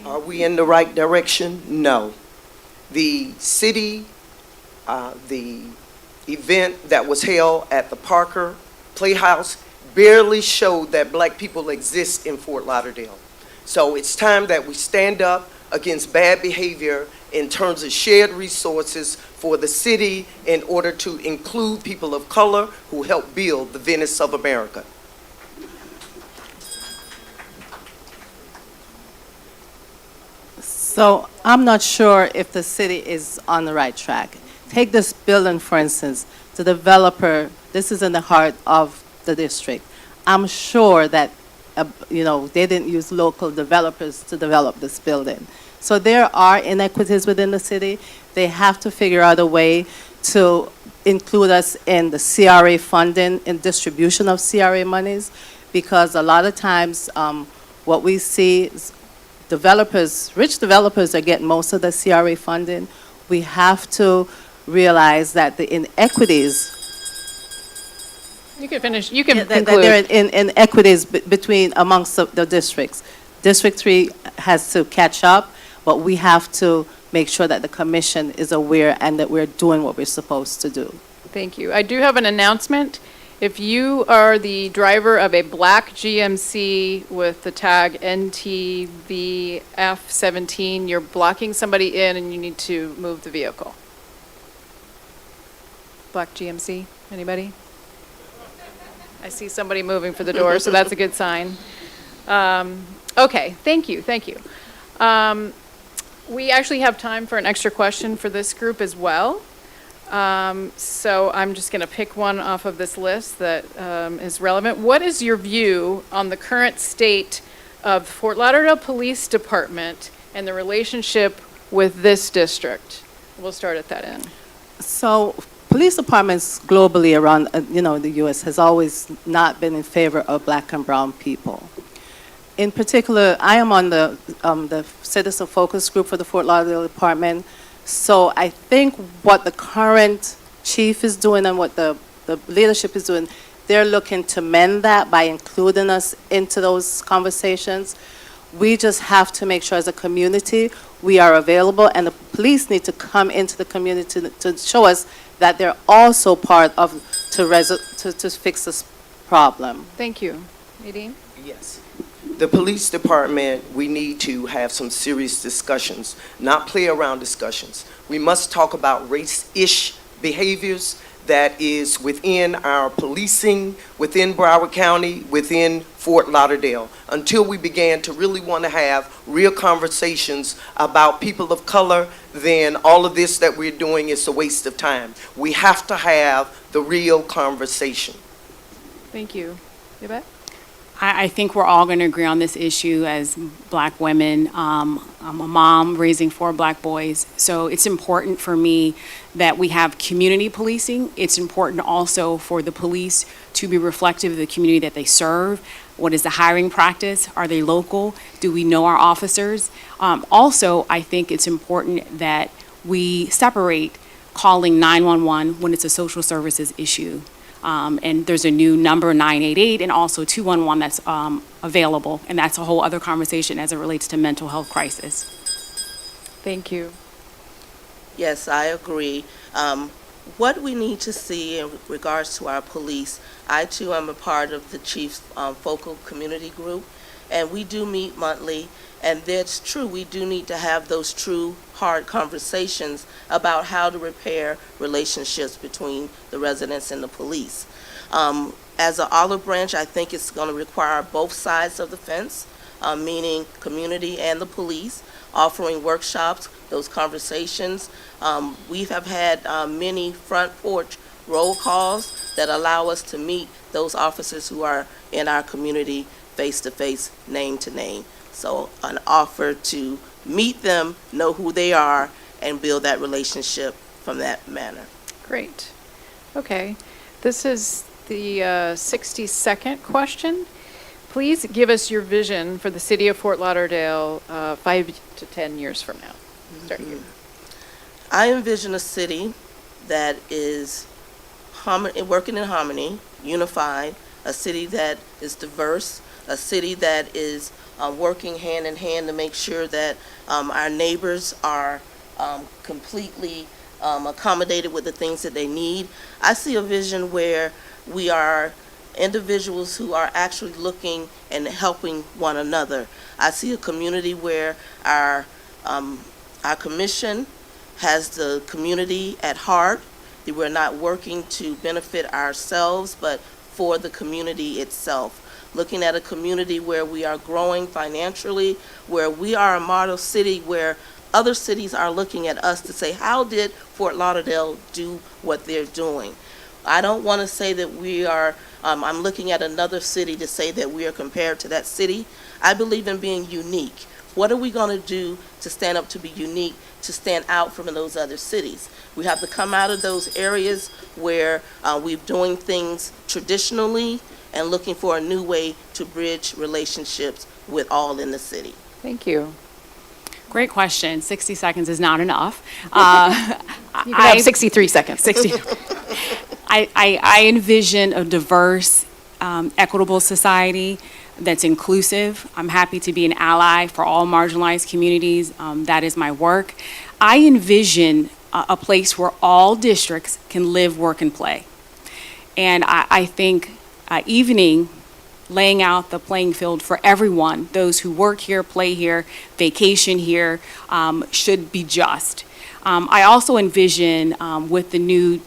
Are we in the right direction? No. The city, the event that was held at the Parker Playhouse barely showed that black people exist in Fort Lauderdale. So it's time that we stand up against bad behavior in terms of shared resources for the city in order to include people of color who help build the Venice of America. So I'm not sure if the city is on the right track. Take this building, for instance. The developer, this is in the heart of the district. I'm sure that, they didn't use local developers to develop this building. So there are inequities within the city. They have to figure out a way to include us in the CRA funding and distribution of CRA monies, because a lot of times what we see is rich developers are getting most of the CRA funding. We have to realize that the inequities You can finish. You can that conclude. there are inequities amongst the districts. District 3 has to catch up, but we have to make sure that the commission is aware and that we're doing what we're supposed to do. Thank you. I do have an announcement. If you are the driver of a black GMC with the tag NTVF17, you're blocking somebody in and you need to move the vehicle. Black GMC, anybody? I see somebody moving for the door, so that's a good sign. Okay, thank you. We actually have time for an extra question for this group as well. So I'm just going to pick one off of this list that is relevant. What is your view on the current state of the Fort Lauderdale Police Department and the relationship with this district? We'll start at that end. So, police departments globally around, the U.S. has always not been in favor of black and brown people. In particular, I am on the citizen focus group for the Fort Lauderdale Department. So I think what the current chief is doing and what the leadership is doing, they're looking to mend that by including us into those conversations. We just have to make sure as a community we are available, and the police need to come into the community to show us that they're also part of to fix this problem. Thank you. Nadine? Yes. The police department, we need to have some serious discussions, not play around discussions. We must talk about race-ish behaviors that is within our policing, within Broward County, within Fort Lauderdale, until we began to really want to have real conversations about people of color, then all of this that we're doing is a waste of time. We have to have the real conversation. Thank you. Yvette? I think we're all going to agree on this issue as black women. I'm a mom raising 4 black boys, so it's important for me that we have community policing. It's important also for the police to be reflective of the community that they serve. What is the hiring practice? Are they local? Do we know our officers? Also, I think it's important that we separate calling 911 when it's a social services issue. And there's a new number, 988, and also 211 that's available. And that's a whole other conversation as it relates to mental health crisis. Thank you. Yes, I agree. What we need to see in regards to our police, I too am a part of the Chief's focal community group, and we do meet monthly. And that's true, we do need to have those true, hard conversations about how to repair relationships between the residents and the police. As an olive branch, I think it's going to require both sides of the fence, meaning community and the police, offering workshops, those conversations. We have had many front porch roll calls that allow us to meet those officers who are in our community face-to-face, name-to-name. So an offer to meet them, know who they are, and build that relationship from that manner. Great. Okay. This is the 60-second question. Please give us your vision for the city of Fort Lauderdale 5 to 10 years from now. Start here. I envision a city that is working in harmony, unified, a city that is diverse, a city that is working hand in hand to make sure that our neighbors are completely accommodated with the things that they need. I see a vision where we are individuals who are actually looking and helping one another. I see a community where our commission has the community at heart, that we're not working to benefit ourselves, but for the community itself. Looking at a community where we are growing financially, where we are a model city, where other cities are looking at us to say, how did Fort Lauderdale do what they're doing? I don't want to say that we are, I'm looking at another city to say that we are compared to that city. I believe in being unique. What are we going to do to stand up to be unique, to stand out from those other cities? We have to come out of those areas where we're doing things traditionally and looking for a new way to bridge relationships with all in the city. Thank you. Great question. 60 seconds is not enough. You can have 63 seconds. 60. I envision a diverse, equitable society that's inclusive. I'm happy to be an ally for all marginalized communities. That is my work. I envision a place where all districts can live, work, and play. And I think laying out the playing field for everyone, those who work here, play here, vacation here, should be just. I also envision with the new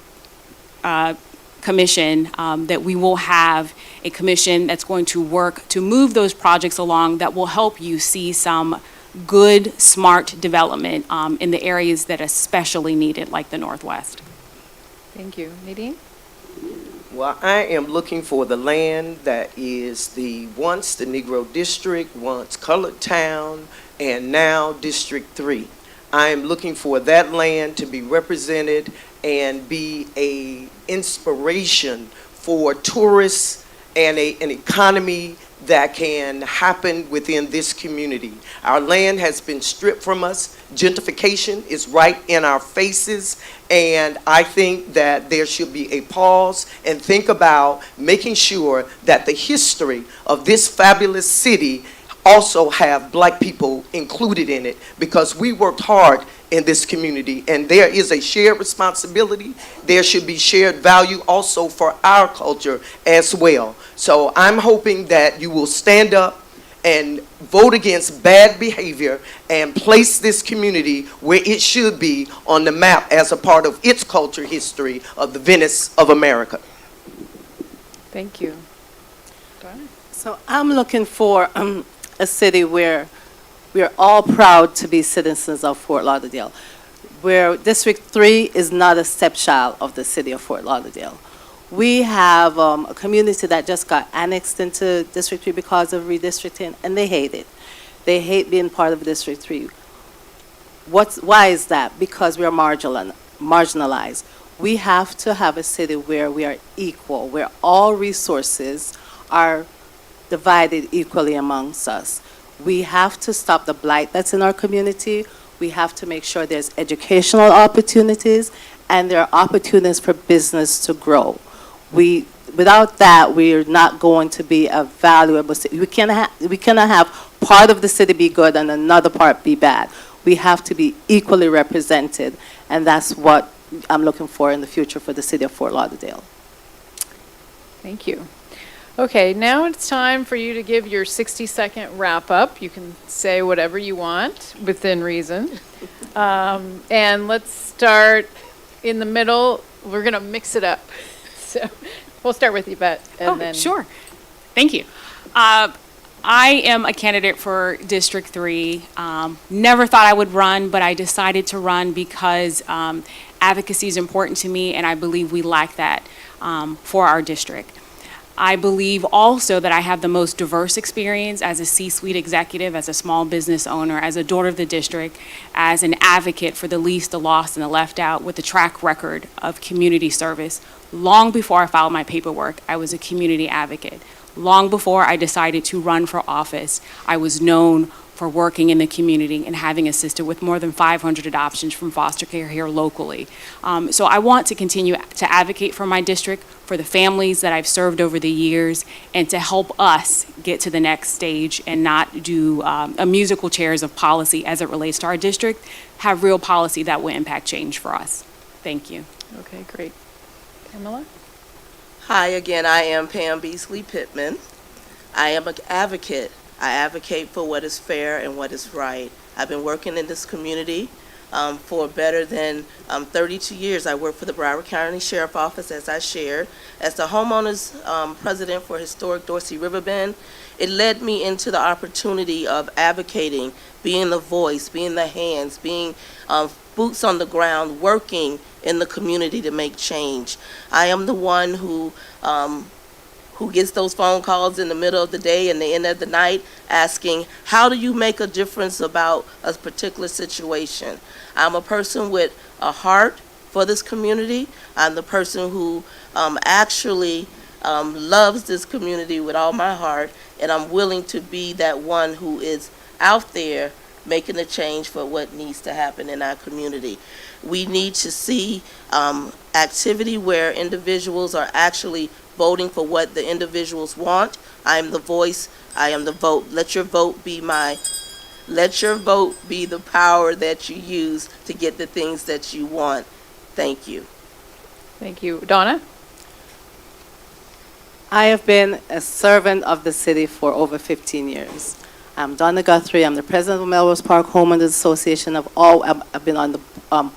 commission that we will have a commission that's going to work to move those projects along that will help you see some good, smart development in the areas that are especially needed, like the Northwest. Thank you. Nadine? Well, I am looking for the land that is once the Negro District, once Colored Town, and now District 3. I am looking for that land to be represented and be a inspiration for tourists and an economy that can happen within this community. Our land has been stripped from us. Gentrification is right in our faces, and I think that there should be a pause and think about making sure that the history of this fabulous city also have Black people included in it, because we worked hard in this community, and there is a shared responsibility. There should be shared value also for our culture as well. So I'm hoping that you will stand up and vote against bad behavior and place this community where it should be on the map as a part of its culture history of the Venice of America. Thank you. So I'm looking for a city where we are all proud to be citizens of Fort Lauderdale, where District 3 is not a stepchild of the city of Fort Lauderdale. We have a community that just got annexed into District 3 because of redistricting, and they hate it. They hate being part of District 3. Why is that? Because we are marginalized. We have to have a city where we are equal, where all resources are divided equally amongst us. We have to stop the blight that's in our community. We have to make sure there's educational opportunities and there are opportunities for business to grow. Without that, we're not going to be a valuable city. We cannot have part of the city be good and another part be bad. We have to be equally represented, and that's what I'm looking for in the future for the city of Fort Lauderdale. Thank you. Okay, now it's time for you to give your 60-second wrap-up. You can say whatever you want within reason. And let's start in the middle. We're going to mix it up. So we'll start with Yvette. And then Sure. Thank you. I am a candidate for District 3. Never thought I would run, but I decided to run because advocacy is important to me, and I believe we lack that for our district. I believe also that I have the most diverse experience as a C-suite executive, as a small business owner, as a daughter of the district, as an advocate for the least, the lost, and the left out, with a track record of community service. Long before I filed my paperwork, I was a community advocate. Long before I decided to run for office, I was known for working in the community and having assisted with more than 500 adoptions from foster care here locally. So I want to continue to advocate for my district, for the families that I've served over the years, and to help us get to the next stage and not do a musical chairs of policy as it relates to our district, have real policy that will impact change for us. Thank you. Okay, great. Pamela? Hi again, I am Pam Beasley Pittman. I am an advocate. I advocate for what is fair and what is right. I've been working in this community for better than 32 years. I work for the Broward County Sheriff Office, as I shared. As the homeowners president for historic Dorsey Riverbend, it led me into the opportunity of advocating, being the voice, being the hands, being boots on the ground, working in the community to make change. I am the one who gets those phone calls in the middle of the day and the end of the night asking, how do you make a difference about a particular situation? I'm a person with a heart for this community. I'm the person who actually loves this community with all my heart, and I'm willing to be that one who is out there making a change for what needs to happen in our community. We need to see activity where individuals are actually voting for what the individuals want. I am the voice, I am the vote. Let your vote be the power that you use to get the things that you want. Thank you. Thank you. Donna? I have been a servant of the city for over 15 years. I'm Donna Guthrie. I'm the president of Melrose Park Homeowners Association. I've been on the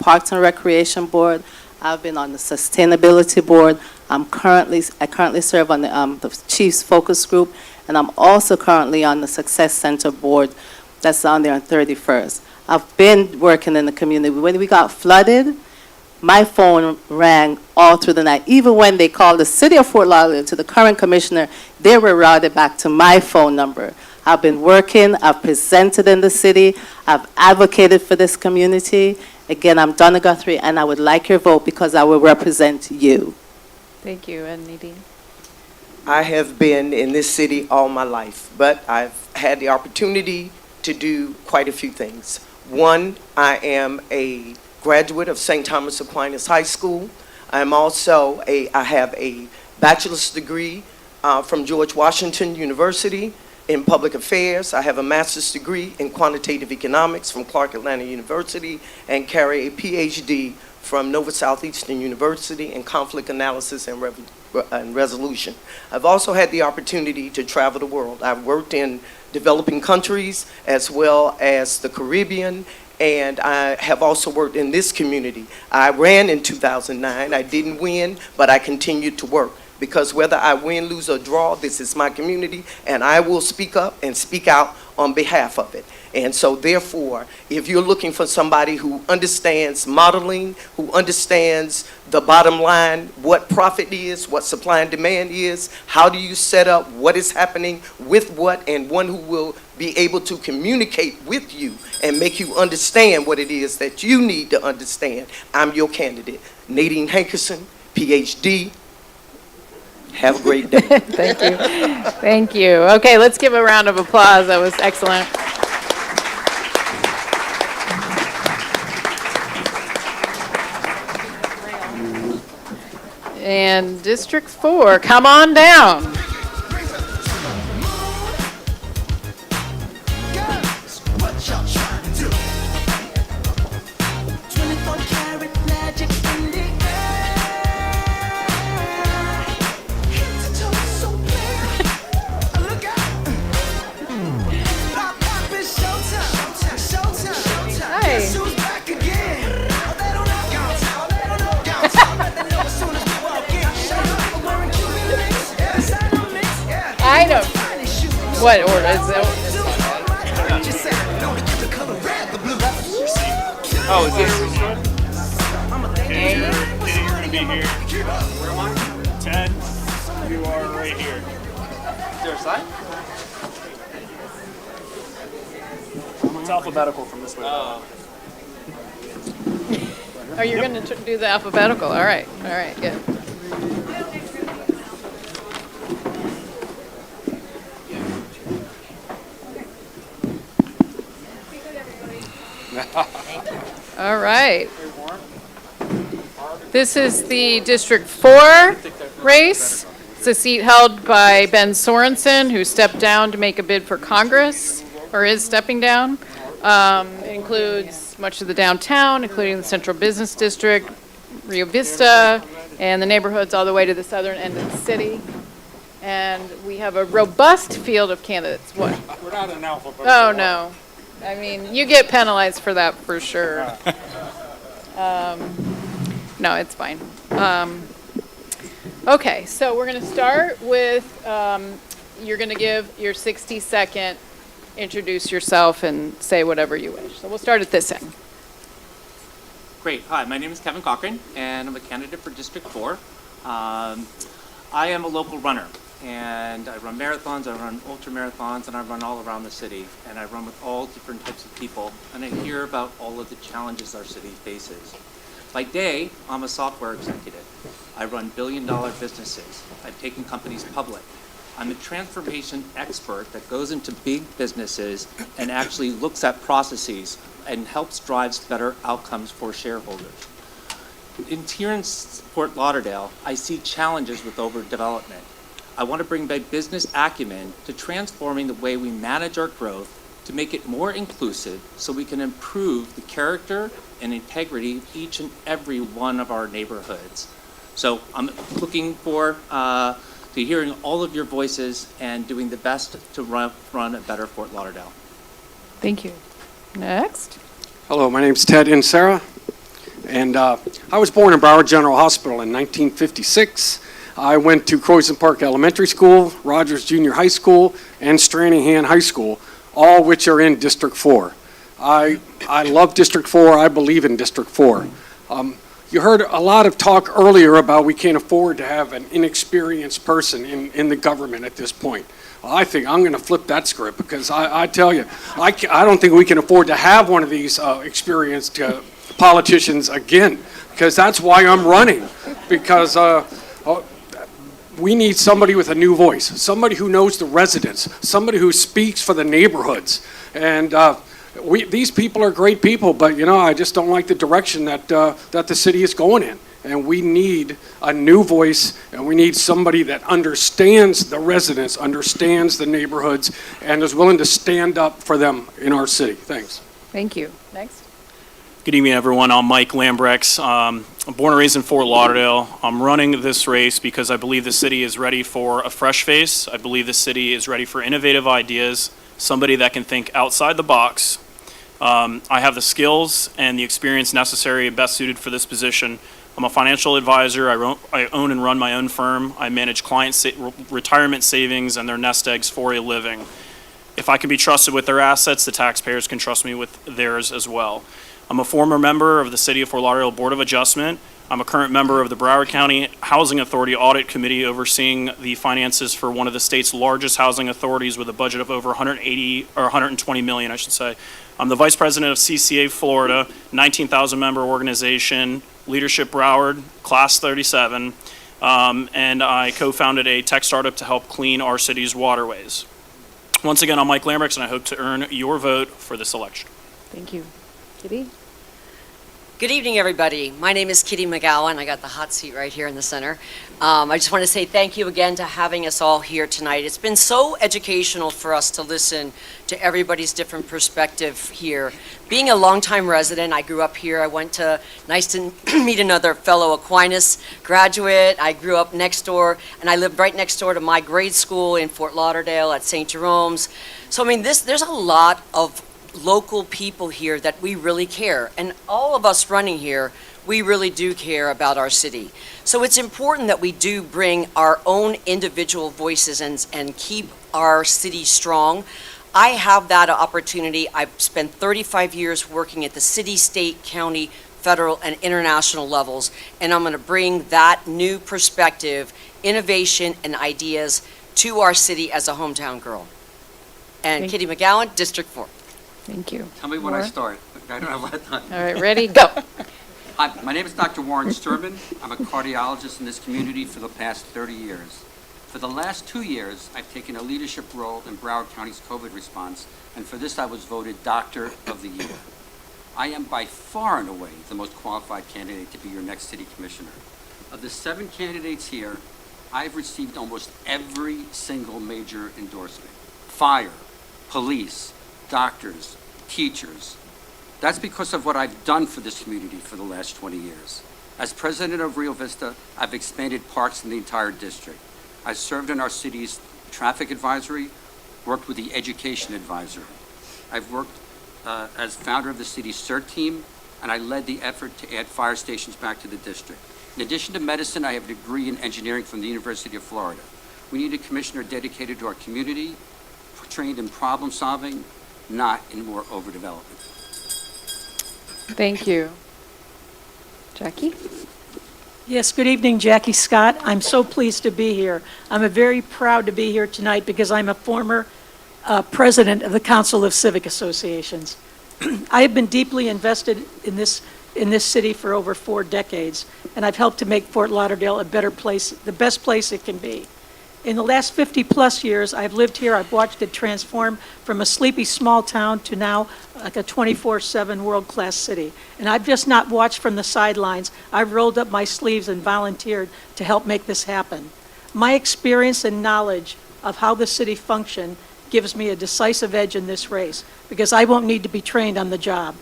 Parks and Recreation Board. I've been on the Sustainability Board. I currently serve on the Chiefs Focus Group, and I'm also currently on the Success Center Board that's on there on 31st. I've been working in the community. When we got flooded, my phone rang all through the night. Even when they called the city of Fort Lauderdale to the current commissioner, they were routed back to my phone number. I've been working, I've presented in the city, I've advocated for this community. Again, I'm Donna Guthrie, and I would like your vote because I will represent you. Thank you. And Nadine? I have been in this city all my life, but I've had the opportunity to do quite a few things. One, I am a graduate of St. Thomas Aquinas High School. I have a bachelor's degree from George Washington University in public affairs. I have a master's degree in quantitative economics from Clark Atlanta University and carry a PhD from Nova Southeastern University in conflict analysis and resolution. I've also had the opportunity to travel the world. I've worked in developing countries as well as the Caribbean, and I have also worked in this community. I ran in 2009. I didn't win, but I continued to work. Because whether I win, lose, or draw, this is my community, and I will speak up and speak out on behalf of it. And so therefore, if you're looking for somebody who understands modeling, who understands the bottom line, what profit is, what supply and demand is, how do you set up what is happening with what, and one who will be able to communicate with you and make you understand what it is that you need to understand, I'm your candidate. Nadine Hankerson, PhD. Have a great day. Thank you. Thank you. Okay, let's give a round of applause. That was excellent. And District 4, come on down. I don't. What order is that? Oh, is this? Okay, you're gonna be here. Where am I? 10. You are right here. Is there a sign? It's alphabetical from this way. Oh. Oh, you're going to do the alphabetical. All right, good. All right. This is the District 4 race. It's a seat held by Ben Sorensen, who stepped down to make a bid for Congress, or is stepping down. It includes much of the downtown, including the Central Business District, Rio Vista, and the neighborhoods all the way to the southern end of the city. And we have a robust field of candidates. What? We're not in alphabetical. Oh, no. I mean, you get penalized for that for sure. No, it's fine. Okay, so we're going to start with, you're going to give your 60-second, introduce yourself and say whatever you wish. So we'll start at this end. Great. Hi, my name is Kevin Cochran, and I'm a candidate for District 4. I am a local runner, and I run marathons, I run ultra marathons, and I run all around the city. And I run with all different types of people, and I hear about all of the challenges our city faces. By day, I'm a software executive. I run billion-dollar businesses. I've taken companies public. I'm a transformation expert that goes into big businesses and actually looks at processes and helps drive better outcomes for shareholders. Here in Fort Lauderdale, I see challenges with overdevelopment. I want to bring my business acumen to transforming the way we manage our growth to make it more inclusive so we can improve the character and integrity of each and every one of our neighborhoods. So I'm looking forward to hearing all of your voices and doing the best to run a better Fort Lauderdale. Thank you. Next. Hello, my name's Ted Insera, and I was born in Broward General Hospital in 1956. I went to Croydon Park Elementary School, Rogers Junior High School, and Stranahan High School, all which are in District 4. I love District 4. I believe in District 4. you heard a lot of talk earlier about we can't afford to have an inexperienced person in the government at this point. Well, I think I'm going to flip that script because I tell you, I don't think we can afford to have one of these experienced politicians again, because that's why I'm running, because we need somebody with a new voice, somebody who knows the residents, somebody who speaks for the neighborhoods. And these people are great people, but I just don't like the direction that the city is going in. And we need a new voice, and we need somebody that understands the residents, understands the neighborhoods, and is willing to stand up for them in our city. Thanks. Thank you. Next. Good evening, everyone. I'm Mike Lambrex. I'm born and raised in Fort Lauderdale. I'm running this race because I believe the city is ready for a fresh face. I believe the city is ready for innovative ideas, somebody that can think outside the box. I have the skills and the experience necessary and best suited for this position. I'm a financial advisor. I own and run my own firm. I manage client retirement savings and their nest eggs for a living. If I can be trusted with their assets, the taxpayers can trust me with theirs as well. I'm a former member of the City of Fort Lauderdale Board of Adjustment. I'm a current member of the Broward County Housing Authority Audit Committee, overseeing the finances for one of the state's largest housing authorities with a budget of over 120 million, I should say. I'm the vice president of CCA Florida, 19,000 member organization, Leadership Broward, Class 37, and I co-founded a tech startup to help clean our city's waterways. Once again, I'm Mike Lambrex, and I hope to earn your vote for this election. Thank you. Kitty? Good evening, everybody. My name is Kitty McGowan. I got the hot seat right here in the center. I just want to say thank you again to having us all here tonight. It's been so educational for us to listen to everybody's different perspective here. Being a longtime resident, I grew up here. I went to, nice to meet another fellow Aquinas graduate. I grew up next door, and I lived right next door to my grade school in Fort Lauderdale at St. Jerome's. So, I mean, there's a lot of local people here that we really care, and all of us running here, we really do care about our city. So it's important that we do bring our own individual voices and keep our city strong. I have that opportunity. I've spent 35 years working at the city, state, county, federal, and international levels, and I'm going to bring that new perspective, innovation, and ideas to our city as a hometown girl. And Kitty McGowan, District 4. Thank you. Tell me when I start. I don't have a lot of time. All right, ready? Go. Hi, my name is Dr. Warren Sturman. I'm a cardiologist in this community for the past 30 years. For the last 2 years, I've taken a leadership role in Broward County's COVID response, and for this I was voted Doctor of the Year. I am by far and away the most qualified candidate to be your next city commissioner. Of the 7 candidates here, I've received almost every single major endorsement. Fire, police, doctors, teachers. That's because of what I've done for this community for the last 20 years. As president of Rio Vista, I've expanded parks in the entire district. I served in our city's traffic advisory, worked with the education advisory. I've worked as founder of the city's CERT team, and I led the effort to add fire stations back to the district. In addition to medicine, I have a degree in engineering from the University of Florida. We need a commissioner dedicated to our community, trained in problem solving, not in more overdevelopment. Thank you. Jackie? Yes, good evening, Jackie Scott. I'm so pleased to be here. I'm very proud to be here tonight because I'm a former president of the Council of Civic Associations. I have been deeply invested in this city for over 4 decades, and I've helped to make Fort Lauderdale a better place, the best place it can be. In the last 50-plus years, I've lived here. I've watched it transform from a sleepy small town to now like a 24/7 world-class city. And I've just not watched from the sidelines. I've rolled up my sleeves and volunteered to help make this happen. My experience and knowledge of how the city functions gives me a decisive edge in this race because I won't need to be trained on the job.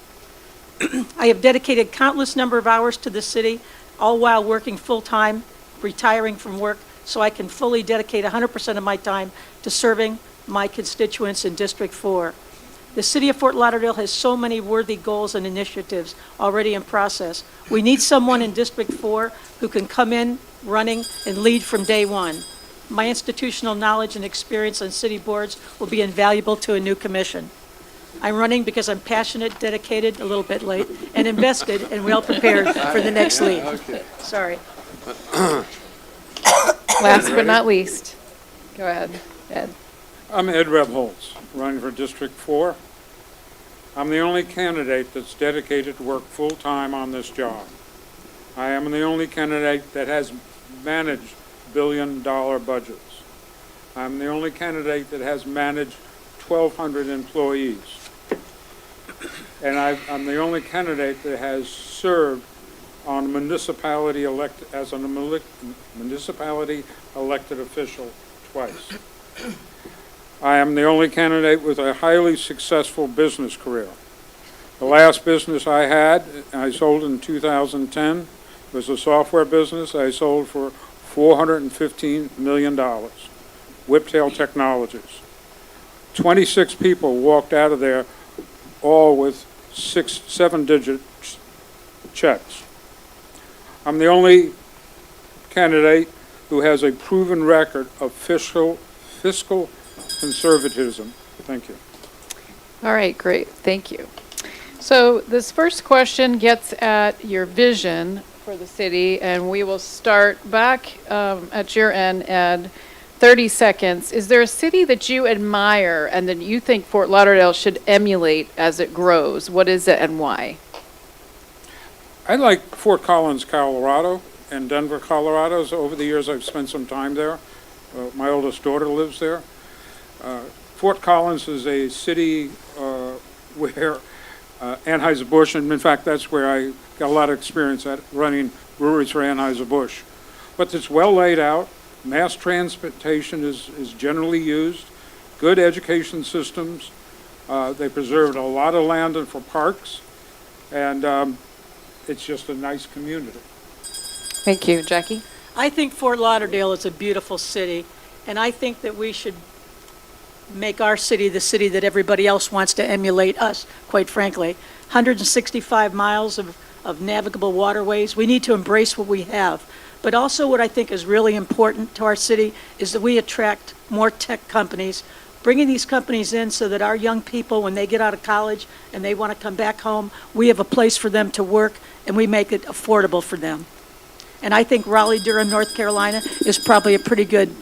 I have dedicated countless number of hours to the city, all while working full-time, retiring from work, so I can fully dedicate 100% of my time to serving my constituents in District 4. The City of Fort Lauderdale has so many worthy goals and initiatives already in process. We need someone in District 4 who can come in running and lead from day one. My institutional knowledge and experience on city boards will be invaluable to a new commission. I'm running because I'm passionate, dedicated, a little bit late, and invested and well prepared for the next lead. Sorry. Last but not least, go ahead, Ed. I'm Ed Rebholz, running for District 4. I'm the only candidate that's dedicated to work full-time on this job. I am the only candidate that has managed billion-dollar budgets. I'm the only candidate that has managed 1,200 employees. And I'm the only candidate that has served on municipality as a municipality elected official twice. I am the only candidate with a highly successful business career. The last business I sold in 2010, was a software business I sold for $415 million, Whiptail Technologies. 26 people walked out of there, all with 7-digit checks. I'm the only candidate who has a proven record of fiscal conservatism. Thank you. All right, great, thank you. So this first question gets at your vision for the city, and we will start back at your end, Ed. 30 seconds. Is there a city that you admire and that you think Fort Lauderdale should emulate as it grows? What is it and why? I like Fort Collins, Colorado, and Denver, Colorado. So over the years, I've spent some time there. My oldest daughter lives there. Fort Collins is a city where Anheuser-Busch, and in fact, that's where I got a lot of experience at running breweries for Anheuser-Busch. But it's well laid out. Mass transportation is generally used. Good education systems. They preserved a lot of land for parks. And it's just a nice community. Thank you. Jackie? I think Fort Lauderdale is a beautiful city, and I think that we should make our city the city that everybody else wants to emulate us, quite frankly. 165 miles of navigable waterways. We need to embrace what we have. But also what I think is really important to our city is that we attract more tech companies, bringing these companies in so that our young people, when they get out of college and they want to come back home, we have a place for them to work and we make it affordable for them. And I think Raleigh-Durham, North Carolina is probably a pretty good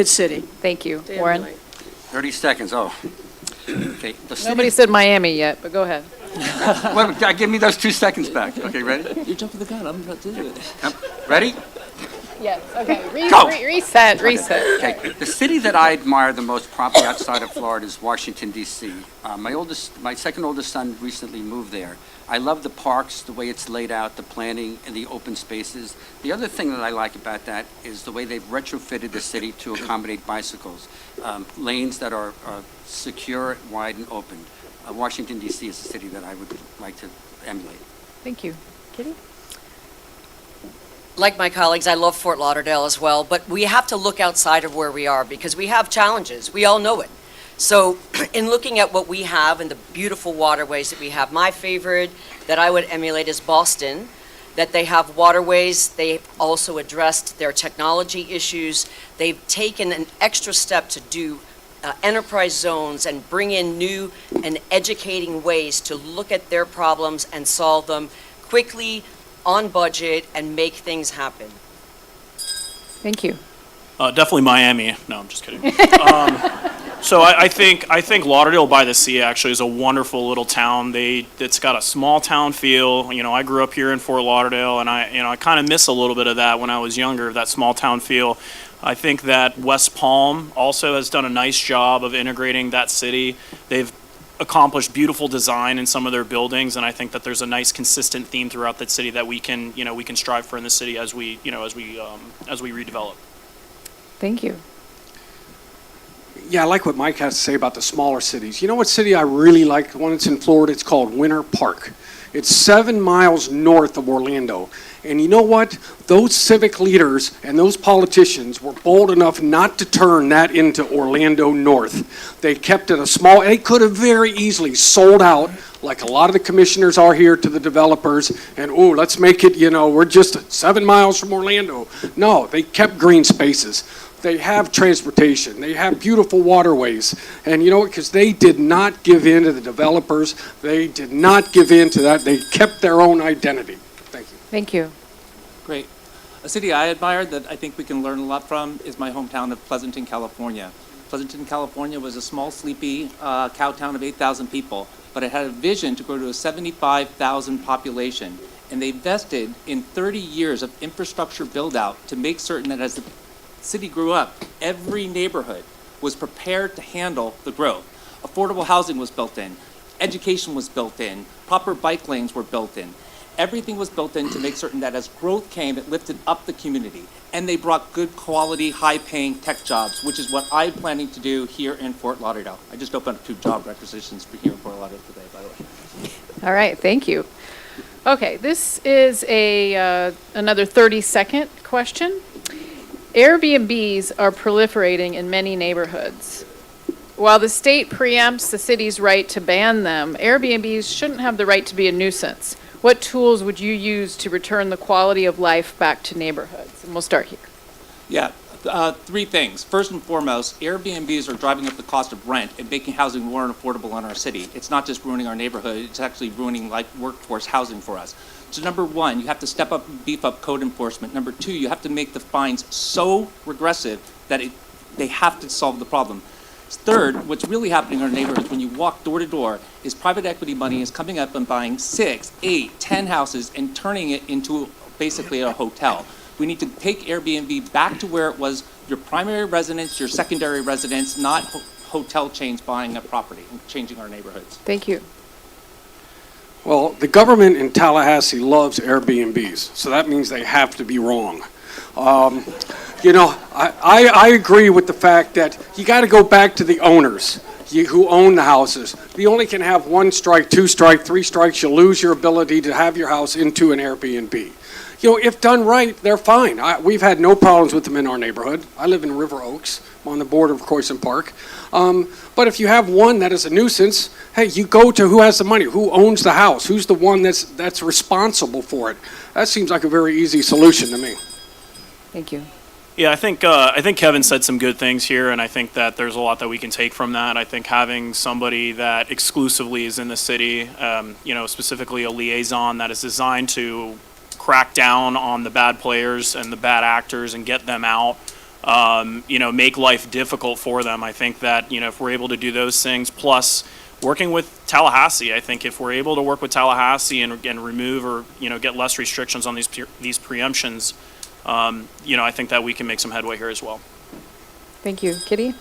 city. Thank you. Warren? 30 seconds, oh. Okay. Nobody said Miami yet, but go ahead. Well, give me those 2 seconds back. Okay, ready? You're jumping the gun. I'm about to do it. Ready? Yes, okay. Go. Reset. Okay. The city that I admire the most, probably outside of Florida, is Washington, D.C. My second oldest son recently moved there. I love the parks, the way it's laid out, the planning, and the open spaces. The other thing that I like about that is the way they've retrofitted the city to accommodate bicycles. Lanes that are secure, wide, and open. Washington, D.C. is a city that I would like to emulate. Thank you. Kitty? Like my colleagues, I love Fort Lauderdale as well, but we have to look outside of where we are because we have challenges. We all know it. So in looking at what we have and the beautiful waterways that we have, my favorite that I would emulate is Boston, that they have waterways. They've also addressed their technology issues. They've taken an extra step to do enterprise zones and bring in new and educating ways to look at their problems and solve them quickly, on budget, and make things happen. Thank you. Definitely Miami. No, I'm just kidding. So I think Lauderdale by the Sea actually is a wonderful little town. It's got a small town feel. You know, I grew up here in Fort Lauderdale, and I kind of miss a little bit of that when I was younger, that small town feel. I think that West Palm also has done a nice job of integrating that city. They've accomplished beautiful design in some of their buildings, and I think that there's a nice consistent theme throughout that city that we can strive for in the city as we redevelop. Thank you. Yeah, I like what Mike has to say about the smaller cities. You know what city I really like? The one that's in Florida, it's called Winter Park. It's 7 miles north of Orlando. And you know what? Those civic leaders and those politicians were bold enough not to turn that into Orlando North. They kept it a small, they could have very easily sold out, like a lot of the commissioners are here, to the developers, and let's make it, we're just 7 miles from Orlando. No, they kept green spaces. they have transportation, they have beautiful waterways. And you know what, because they did not give in to the developers, they did not give in to that, they kept their own identity. Thank you. Thank you. Great. A city I admire that I think we can learn a lot from is my hometown of Pleasanton, California. Pleasanton, California was a small, sleepy cow town of 8,000 people, but it had a vision to grow to a 75,000 population. And they invested in 30 years of infrastructure build-out to make certain that as the city grew up, every neighborhood was prepared to handle the growth. Affordable housing was built in, education was built in, proper bike lanes were built in. Everything was built in to make certain that as growth came, it lifted up the community. And they brought good quality, high-paying tech jobs, which is what I'm planning to do here in Fort Lauderdale. I just opened up 2 job requisitions for here in Fort Lauderdale today, by the way. All right, thank you. Okay, this is another 30-second question. Airbnbs are proliferating in many neighborhoods. While the state preempts the city's right to ban them, Airbnbs shouldn't have the right to be a nuisance. What tools would you use to return the quality of life back to neighborhoods? And we'll start here. Yeah, 3 things. First and foremost, Airbnbs are driving up the cost of rent and making housing more unaffordable in our city. It's not just ruining our neighborhood, it's actually ruining workforce housing for us. So number 1, you have to step up and beef up code enforcement. Number 2, you have to make the fines so regressive that they have to solve the problem. Third, what's really happening in our neighborhoods when you walk door to door is private equity money is coming up and buying 6, 8, 10 houses and turning it into basically a hotel. We need to take Airbnb back to where it was your primary residence, your secondary residence, not hotel chains buying a property and changing our neighborhoods. Thank you. Well, the government in Tallahassee loves Airbnbs, so that means they have to be wrong. You know, I agree with the fact that you got to go back to the owners who own the houses. You only can have 1 strike, 2 strike, 3 strikes. You lose your ability to have your house into an Airbnb. You know, if done right, they're fine. We've had no problems with them in our neighborhood. I live in River Oaks. I'm on the border of Croissant Park. But if you have one that is a nuisance, hey, you go to who has the money, who owns the house, who's the one that's responsible for it. That seems like a very easy solution to me. Thank you. Yeah, I think Kevin said some good things here, and I think that there's a lot that we can take from that. I think having somebody that exclusively is in the city, you know, specifically a liaison that is designed to crack down on the bad players and the bad actors and get them out, you know, make life difficult for them. I think that, you know, if we're able to do those things, plus working with Tallahassee, I think if we're able to work with Tallahassee and remove or, you know, get less restrictions on these preemptions, you know, I think that we can make some headway here as well. Thank you. Kitty?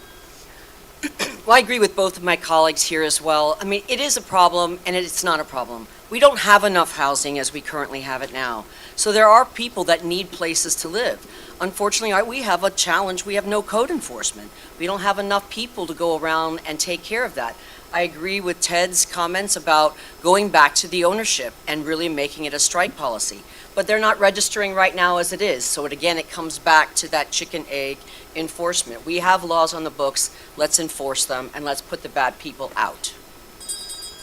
Well, I agree with both of my colleagues here as well. I mean, it is a problem and it's not a problem. We don't have enough housing as we currently have it now. So there are people that need places to live. Unfortunately, we have a challenge. We have no code enforcement. We don't have enough people to go around and take care of that. I agree with Ted's comments about going back to the ownership and really making it a strike policy. But they're not registering right now as it is. So it comes back to that chicken egg enforcement. We have laws on the books. Let's enforce them and let's put the bad people out.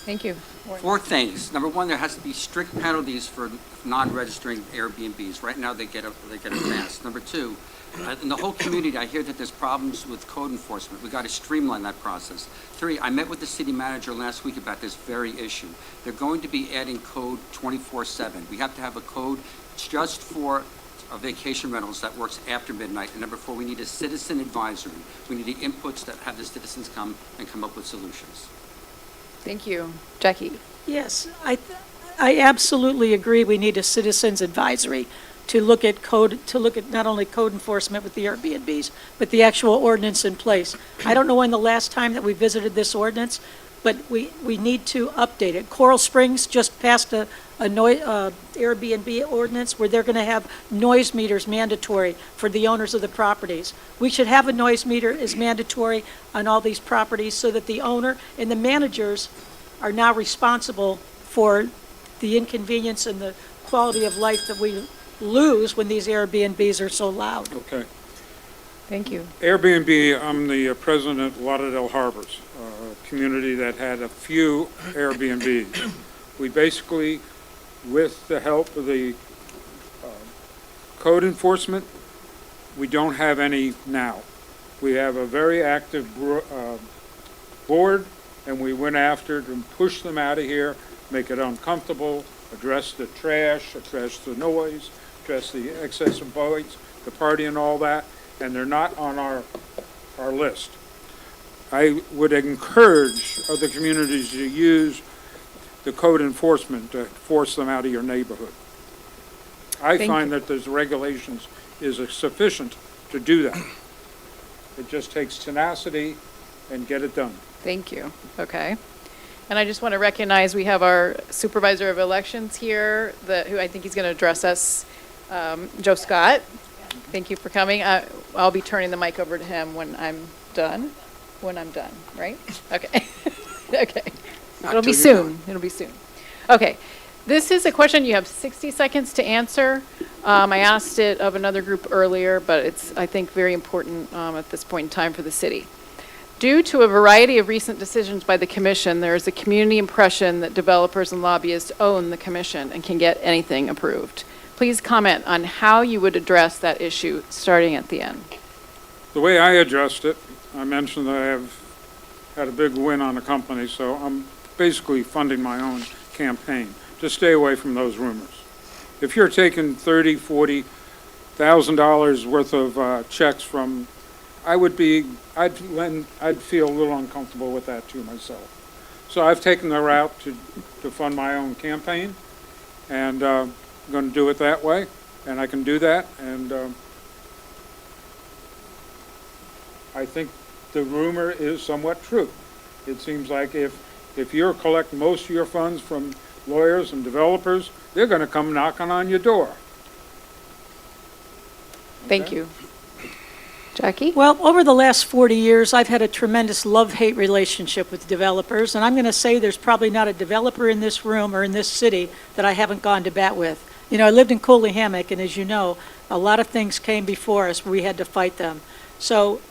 Thank you. 4 things. Number 1, there has to be strict penalties for non-registering Airbnbs. Right now, they get a pass. Number 2, in the whole community, I hear that there's problems with code enforcement. We got to streamline that process. 3, I met with the city manager last week about this very issue. They're going to be adding code 24/7. We have to have a code just for vacation rentals that works after midnight. And number 4, we need a citizen advisory. We need the inputs that have the citizens come up with solutions. Thank you. Jackie? Yes, I absolutely agree. We need a citizens advisory to look at not only code enforcement with the Airbnbs, but the actual ordinance in place. I don't know when the last time that we visited this ordinance, but we need to update it. Coral Springs just passed a Airbnb ordinance where they're going to have noise meters mandatory for the owners of the properties. We should have a noise meter as mandatory on all these properties so that the owner and the managers are now responsible for the inconvenience and the quality of life that we lose when these Airbnbs are so loud. Okay. Thank you. Airbnb, I'm the president of Lauderdale Harbors, a community that had a few Airbnbs. We basically, with the help of the code enforcement, We don't have any now. We have a very active board, and we went after it and pushed them out of here, make it uncomfortable, address the trash, address the noise, address the excess of boys, the party and all that, and they're not on our list. I would encourage other communities to use the code enforcement to force them out of your neighborhood. I find that those regulations is sufficient to do that. It just takes tenacity and get it done. Thank you. Okay. And I just want to recognize we have our supervisor of elections here, who I think he's going to address us, Joe Scott. Thank you for coming. I'll be turning the mic over to him when I'm done. Right? Okay. Okay. It'll be soon. It'll be soon. Okay. This is a question you have 60 seconds to answer. I asked it of another group earlier, but it's, I think, very important at this point in time for the city. Due to a variety of recent decisions by the commission, there is a community impression that developers and lobbyists own the commission and can get anything approved. Please comment on how you would address that issue starting at the end. The way I addressed it, I mentioned that I have had a big win on the company, so I'm basically funding my own campaign. Just stay away from those rumors. If you're taking $30,000, $40,000 worth of checks from, I'd feel a little uncomfortable with that too myself. So I've taken the route to fund my own campaign, and I'm going to do it that way, and I can do that, and I think the rumor is somewhat true. It seems like if you're collecting most of your funds from lawyers and developers, they're going to come knocking on your door. Thank you. Jackie? Well, over the last 40 years, I've had a tremendous love-hate relationship with developers, and I'm going to say there's probably not a developer in this room or in this city that I haven't gone to bat with. You know, I lived in Cooley-Hammock, and as you know, a lot of things came before us where we had to fight them. So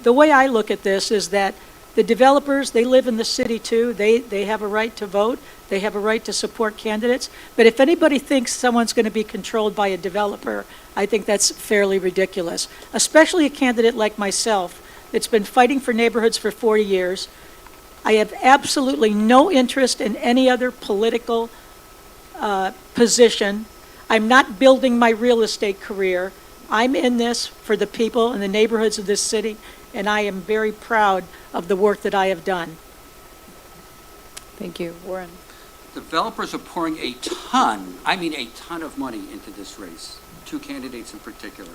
the way I look at this is that the developers, they live in the city too. They have a right to vote. They have a right to support candidates. But if anybody thinks someone's going to be controlled by a developer, I think that's fairly ridiculous, especially a candidate like myself that's been fighting for neighborhoods for 40 years. I have absolutely no interest in any other political position. I'm not building my real estate career. I'm in this for the people and the neighborhoods of this city, and I am very proud of the work that I have done. Thank you. Warren? Developers are pouring a ton, I mean a ton of money into this race, two candidates in particular.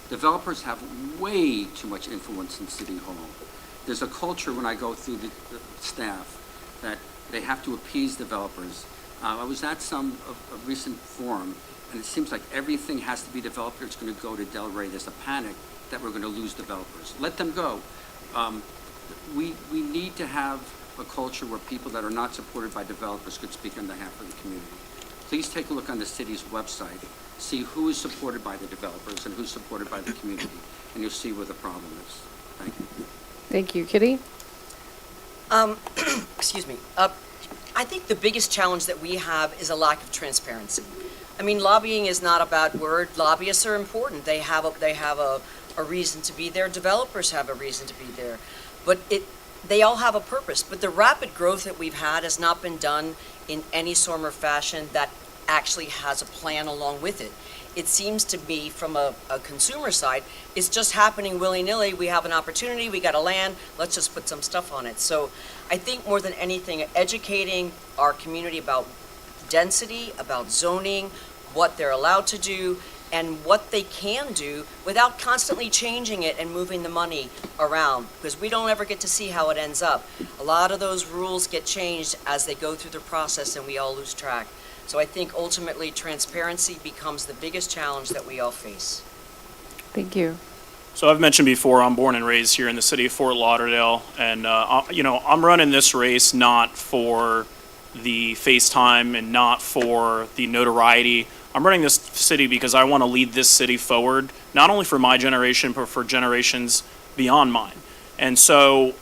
Developers have way too much influence in City Hall. There's a culture when I go through the staff that they have to appease developers. I was at a recent forum, and it seems like everything has to be developer. It's going to go to Delray. There's a panic that we're going to lose developers. Let them go. We need to have a culture where people that are not supported by developers could speak on behalf of the community. Please take a look on the city's website, see who is supported by the developers and who's supported by the community, and you'll see where the problem is. Thank you. Thank you. Kitty? Excuse me. I think the biggest challenge that we have is a lack of transparency. I mean, lobbying is not a bad word. Lobbyists are important. They have a reason to be there. Developers have a reason to be there. But they all have a purpose. But the rapid growth that we've had has not been done in any form or fashion that actually has a plan along with it. It seems to be, from a consumer side, it's just happening willy-nilly. We have an opportunity, we got a land, let's just put some stuff on it. So I think more than anything, educating our community about density, about zoning, what they're allowed to do, and what they can do without constantly changing it and moving the money around, because we don't ever get to see how it ends up. A lot of those rules get changed as they go through the process and we all lose track. So I think ultimately transparency becomes the biggest challenge that we all face. Thank you. So I've mentioned before, I'm born and raised here in the city of Fort Lauderdale, and I'm running this race not for the FaceTime and not for the notoriety. I'm running this city because I want to lead this city forward, not only for my generation, but for generations beyond mine. And so,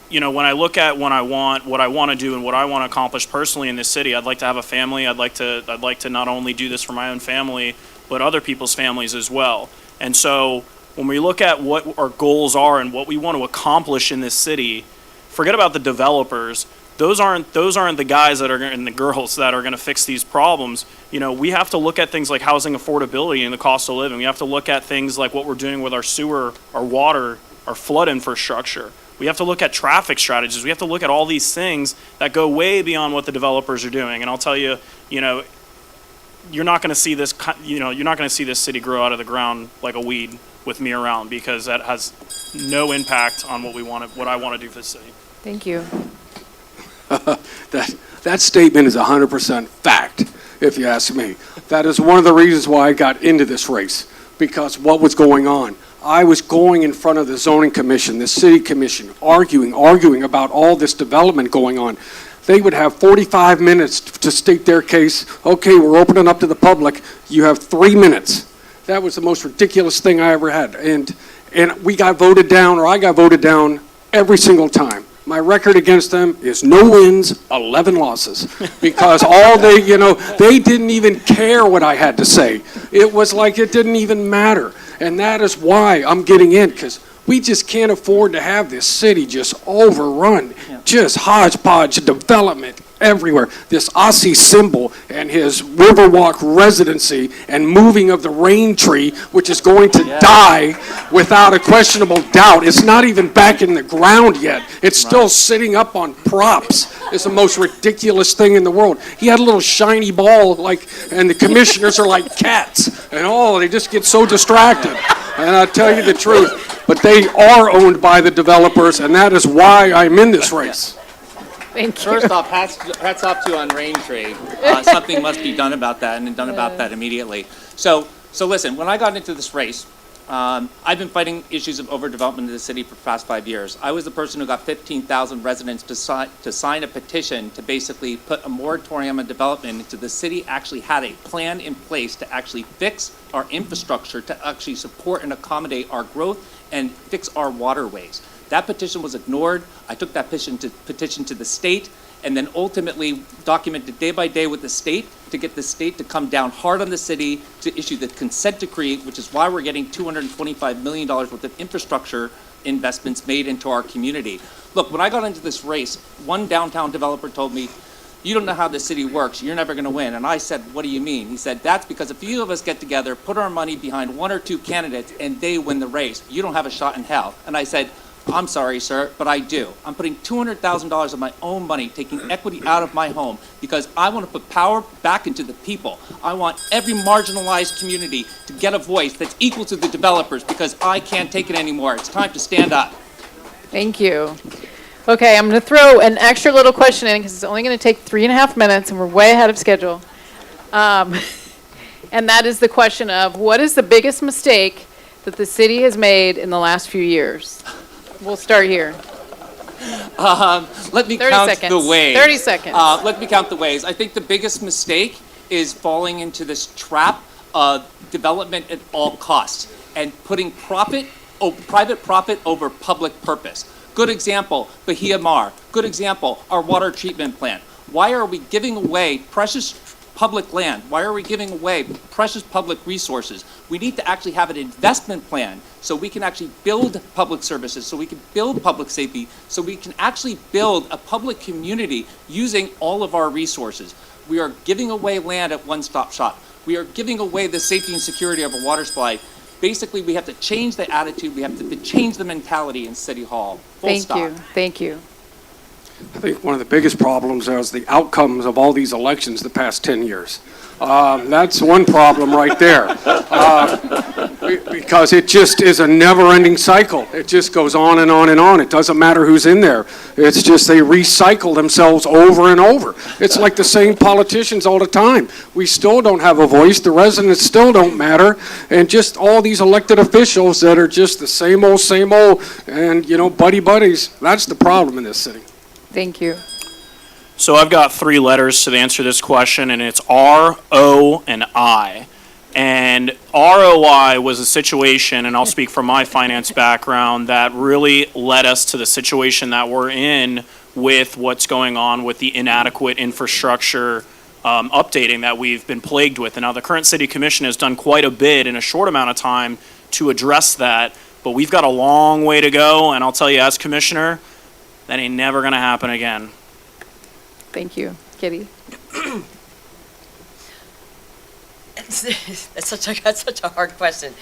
when I look at what I want to do and what I want to accomplish personally in this city, I'd like to have a family. I'd like to not only do this for my own family, but other people's families as well. And so when we look at what our goals are and what we want to accomplish in this city, forget about the developers. Those aren't the guys that are and the girls that are going to fix these problems. You know, we have to look at things like housing affordability and the cost of living. We have to look at things like what we're doing with our sewer, our water, our flood infrastructure. We have to look at traffic strategies. We have to look at all these things that go way beyond what the developers are doing. And I'll tell you, you know, you're not going to see this, you're not going to see this city grow out of the ground like a weed with me around, because that has no impact on what I want to do for the city. Thank you. That statement is 100% fact, if you ask me. That is one of the reasons why I got into this race, because what was going on. I was going in front of the zoning commission, the city commission, arguing about all this development going on. They would have 45 minutes to state their case. Okay, we're opening up to the public. You have 3 minutes. That was the most ridiculous thing I ever had. And we got voted down, or I got voted down every single time. My record against them is no wins, 11 losses, because they didn't even care what I had to say. It was like it didn't even matter. And that is why I'm getting in, because we just can't afford to have this city just overrun, just hodgepodge development everywhere. This Aussie symbol and his Riverwalk residency and moving of the rain tree, which is going to die without a questionable doubt. It's not even back in the ground yet. It's still sitting up on props. It's the most ridiculous thing in the world. He had a little shiny ball, and the commissioners are like cats, and they just get so distracted. And I'll tell you the truth, but they are owned by the developers, and that is why I'm in this race. Thank you. First off, hats off to you on Rain Tree. Something must be done about that, and done about that immediately. So listen, when I got into this race, I've been fighting issues of overdevelopment in the city for the past 5 years. I was the person who got 15,000 residents to sign a petition to basically put a moratorium on development until the city actually had a plan in place to actually fix our infrastructure, to actually support and accommodate our growth and fix our waterways. That petition was ignored. I took that petition to the state, and then ultimately documented day by day with the state to get the state to come down hard on the city to issue the consent decree, which is why we're getting $225 million worth of infrastructure investments made into our community. Look, when I got into this race, one downtown developer told me, "You don't know how the city works. You're never going to win." And I said, "What do you mean?" He said, "That's because a few of us get together, put our money behind one or two candidates, and they win the race. You don't have a shot in hell." And I said, "I'm sorry, sir, but I do. I'm putting $200,000 of my own money, taking equity out of my home, because I want to put power back into the people. I want every marginalized community to get a voice that's equal to the developers, because I can't take it anymore. It's time to stand up." Thank you. Okay, I'm going to throw an extra little question in because it's only going to take 3.5 minutes and we're way ahead of schedule. And that is the question of, what is the biggest mistake that the city has made in the last few years? We'll start here. Let me 30 count seconds. the ways. 30 seconds. Let me count the ways. I think the biggest mistake is falling into this trap of development at all costs and putting private profit over public purpose. Good example, Bahia Mar. Good example, our water treatment plant. Why are we giving away precious public land? Why are we giving away precious public resources? We need to actually have an investment plan so we can actually build public services, so we can build public safety, so we can actually build a public community using all of our resources. We are giving away land at One Stop Shop. We are giving away the safety and security of a water supply. Basically, we have to change the attitude. We have to change the mentality in City Hall. Full Thank stop. you. Thank you. I think one of the biggest problems is the outcomes of all these elections the past 10 years. That's one problem right there. Because it just is a never-ending cycle. It just goes on and on and on. It doesn't matter who's in there. It's just they recycle themselves over and over. It's like the same politicians all the time. We still don't have a voice. The residents still don't matter. And just all these elected officials that are just the same old, and, buddy buddies. That's the problem in this city. Thank you. So I've got 3 letters to answer this question, and it's R, O, and I. And ROI was a situation, and I'll speak from my finance background, that really led us to the situation that we're in with what's going on with the inadequate infrastructure updating that we've been plagued with. And now the current city commission has done quite a bit in a short amount of time to address that, but we've got a long way to go, and I'll tell you, as commissioner, that ain't never gonna happen again. Thank you. Kitty? That's such a hard question.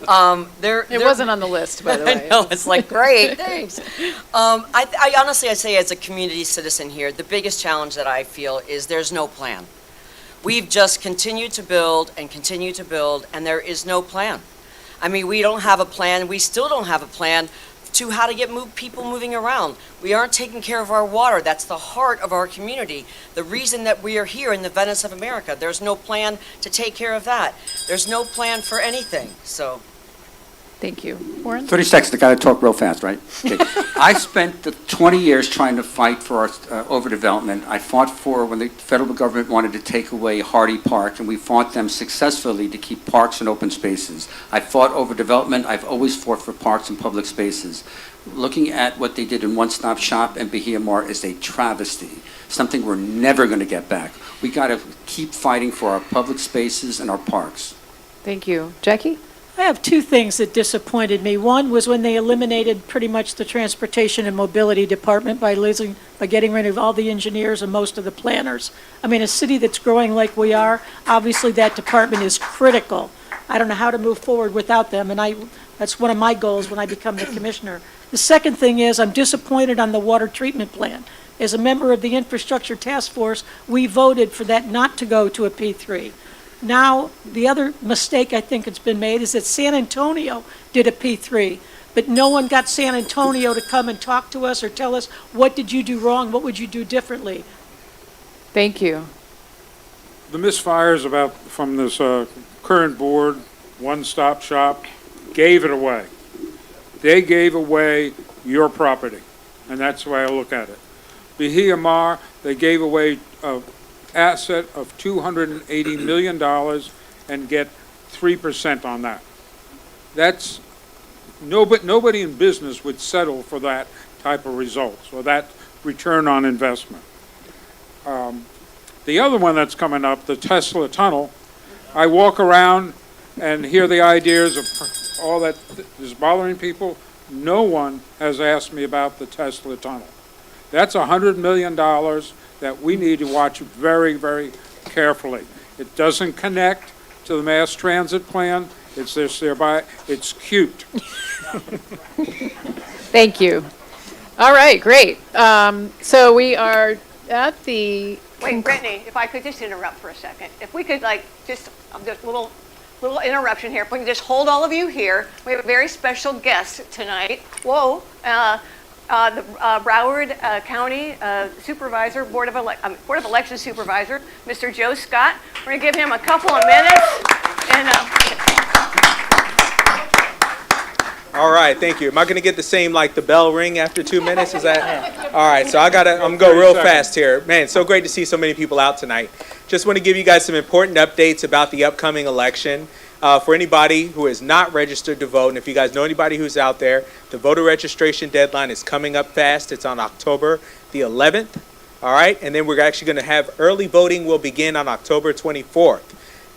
It wasn't on the list, by the way. I know, it's like, great, thanks. I honestly, I say as a community citizen here, the biggest challenge that I feel is there's no plan. We've just continued to build, and there is no plan. I mean, we don't have a plan. We still don't have a plan to how to get people moving around. We aren't taking care of our water. That's the heart of our community. The reason that we are here in the Venice of America. There's no plan to take care of that. There's no plan for anything, so. Thank you. Warren? 30 seconds, I gotta talk real fast, right? Okay. I spent the 20 years trying to fight for our overdevelopment. I fought for when the federal government wanted to take away Hardy Park, and we fought them successfully to keep parks and open spaces. I fought overdevelopment. I've always fought for parks and public spaces. Looking at what they did in One Stop Shop and Bahia Mart is a travesty, something we're never gonna get back. We gotta keep fighting for our public spaces and our parks. Thank you. Jackie? I have two things that disappointed me. One was when they eliminated pretty much the Transportation and Mobility Department by getting rid of all the engineers and most of the planners. I mean, a city that's growing like we are, obviously that department is critical. I don't know how to move forward without them, and that's one of my goals when I become the commissioner. The second thing is I'm disappointed on the water treatment plant. As a member of the Infrastructure Task Force, we voted for that not to go to a P3. Now, the other mistake I think it's been made is that San Antonio did a P3, but no one got San Antonio to come and talk to us or tell us, what did you do wrong, what would you do differently? Thank you. The misfires from this current board, One Stop Shop, gave it away. They gave away your property, and that's the way I look at it. Bahia Mar, they gave away asset of $280 million and get 3% on that. That's, nobody in business would settle for that type of results or that return on investment. The other one that's coming up, the Tesla tunnel, I walk around and hear the ideas of all that is bothering people. No one has asked me about the Tesla tunnel. That's $100 million that we need to watch very, very carefully. It doesn't connect to the mass transit plan. It's just thereby, it's cute. Thank you. All right, great. So we are at the... Wait, Brittany, if I could just interrupt for a second. If we could just a little interruption here. If we can just hold all of you here. We have a very special guest tonight. Whoa. The Broward County Supervisor, Board of Election Supervisor, Mr. Joe Scott. We're going to give him a couple of minutes. And, all right, thank you. Am I going to get the same, the bell ring after 2 minutes? Is that? All right, so I'm going to go real fast here. Man, so great to see so many people out tonight. Just want to give you guys some important updates about the upcoming election. For anybody who is not registered to vote, and if you guys know anybody who's out there, the voter registration deadline is coming up fast. It's on October the 11th, all right? And then we're actually going to have early voting will begin on October 24th.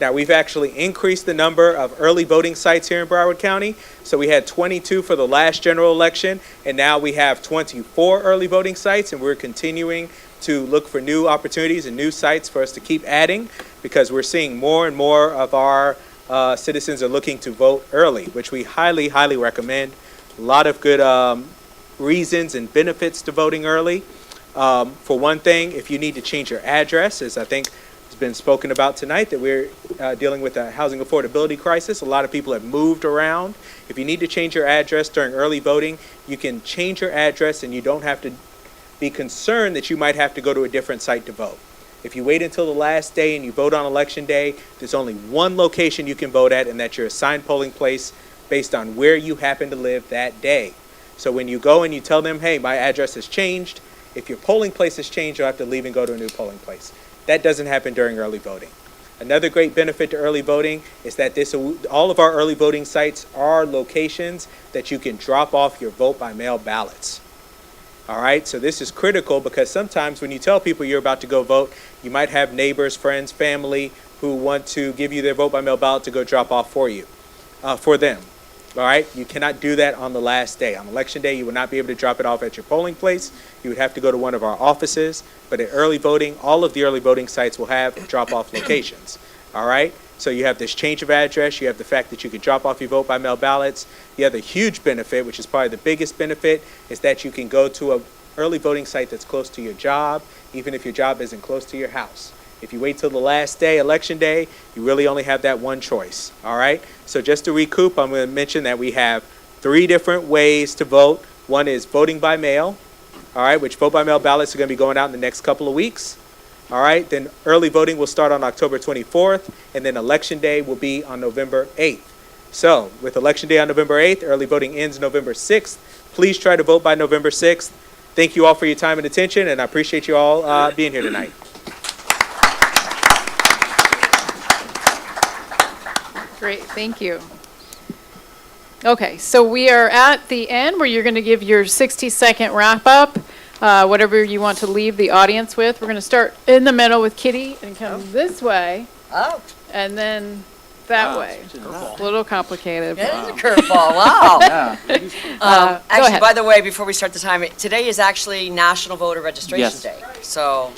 Now, we've actually increased the number of early voting sites here in Broward County. So we had 22 for the last general election, and now we have 24 early voting sites, and we're continuing to look for new opportunities and new sites for us to keep adding, because we're seeing more and more of our citizens are looking to vote early, which we highly, highly recommend. A lot of good reasons and benefits to voting early. For one thing, if you need to change your address, as I think has been spoken about tonight, that we're dealing with a housing affordability crisis. A lot of people have moved around. If you need to change your address during early voting, you can change your address and you don't have to be concerned that you might have to go to a different site to vote. If you wait until the last day and you vote on election day, there's only one location you can vote at, and that's your assigned polling place based on where you happen to live that day. So when you go and you tell them, hey, my address has changed, if your polling place has changed, you'll have to leave and go to a new polling place. That doesn't happen during early voting. Another great benefit to early voting is that all of our early voting sites are locations that you can drop off your vote by mail ballots. All right, so this is critical because sometimes when you tell people you're about to go vote, you might have neighbors, friends, family who want to give you their vote by mail ballot to go drop off for you, for them. All right, you cannot do that on the last day. On election day, you will not be able to drop it off at your polling place. You would have to go to one of our offices. But at early voting, all of the early voting sites will have drop-off locations. All right, so you have this change of address. You have the fact that you can drop off your vote by mail ballots. The other huge benefit, which is probably the biggest benefit, is that you can go to an early voting site that's close to your job, even if your job isn't close to your house. If you wait till the last day, election day, you really only have that one choice, all right? So just to recoup, I'm going to mention that we have 3 different ways to vote. One is voting by mail, all right, which vote by mail ballots are going to be going out in the next couple of weeks, all right? Then early voting will start on October 24th, and then election day will be on November 8th. So with election day on November 8th, early voting ends November 6th. Please try to vote by November 6th. Thank you all for your time and attention, and I appreciate you all being here tonight. Great, thank you. Okay, so we are at the end where you're going to give your 60-second wrap-up, whatever you want to leave the audience with. We're going to start in the middle with Kitty and come this way. Oh. And then that way. It's a little complicated. It is a curveball, wow. Go Actually, ahead. by the way, before we start the time, today is actually National Voter Registration Yes. Day. So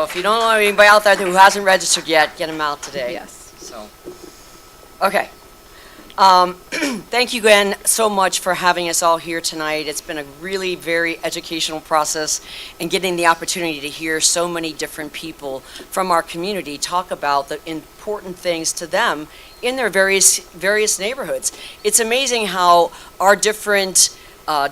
if you don't know anybody out there who hasn't registered yet, get them out today. Yes. So, okay. Thank you again so much for having us all here tonight. It's been a really very educational process and getting the opportunity to hear so many different people from our community talk about the important things to them in their various neighborhoods. It's amazing how our different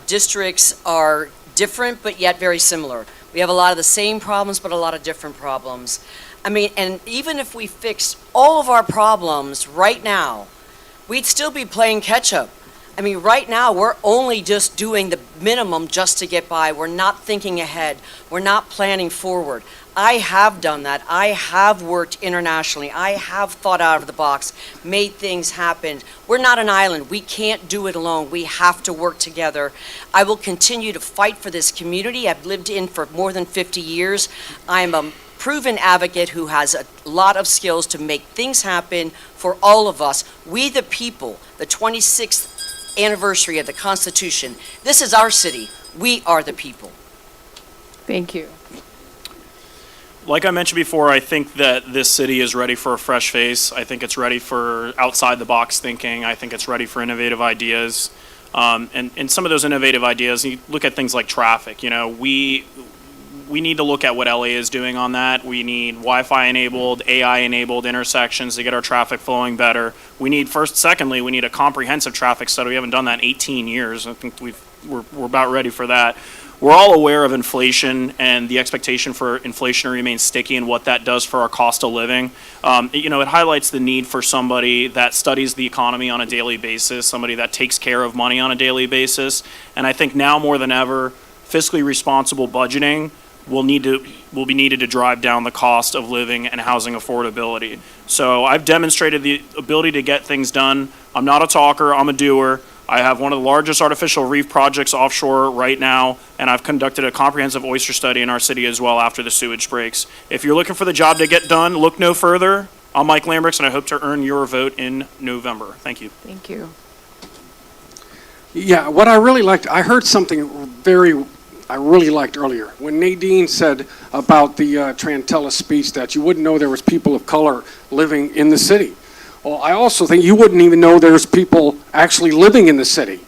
districts are different but yet very similar. We have a lot of the same problems but a lot of different problems. I mean, and even if we fixed all of our problems right now, we'd still be playing catch up. I mean, right now, we're only just doing the minimum just to get by. We're not thinking ahead. We're not planning forward. I have done that. I have worked internationally. I have thought out of the box, made things happen. We're not an island. We can't do it alone. We have to work together. I will continue to fight for this community. I've lived in for more than 50 years. I'm a proven advocate who has a lot of skills to make things happen for all of us. We the people, the 26th anniversary of the Constitution. This is our city. We are the people. Thank you. Like I mentioned before, I think that this city is ready for a fresh face. I think it's ready for outside the box thinking. I think it's ready for innovative ideas. And some of those innovative ideas, you look at things like traffic. You know, we need to look at what LA is doing on that. We need Wi-Fi enabled, AI enabled intersections to get our traffic flowing better. Secondly, we need a comprehensive traffic study. We haven't done that in 18 years. I think we're about ready for that. We're all aware of inflation and the expectation for inflation to remain sticky and what that does for our cost of living. It highlights the need for somebody that studies the economy on a daily basis, somebody that takes care of money on a daily basis. And I think now more than ever, fiscally responsible budgeting will be needed to drive down the cost of living and housing affordability. So I've demonstrated the ability to get things done. I'm not a talker, I'm a doer. I have one of the largest artificial reef projects offshore right now, and I've conducted a comprehensive oyster study in our city as well after the sewage breaks. If you're looking for the job to get done, look no further. I'm Mike Lambricks, and I hope to earn your vote in November. Thank you. Thank you. Yeah, what I really liked, I heard something I really liked earlier. When Nadine said about the Trantella speech that you wouldn't know there was people of color living in the city. Well, I also think you wouldn't even know there's people actually living in the city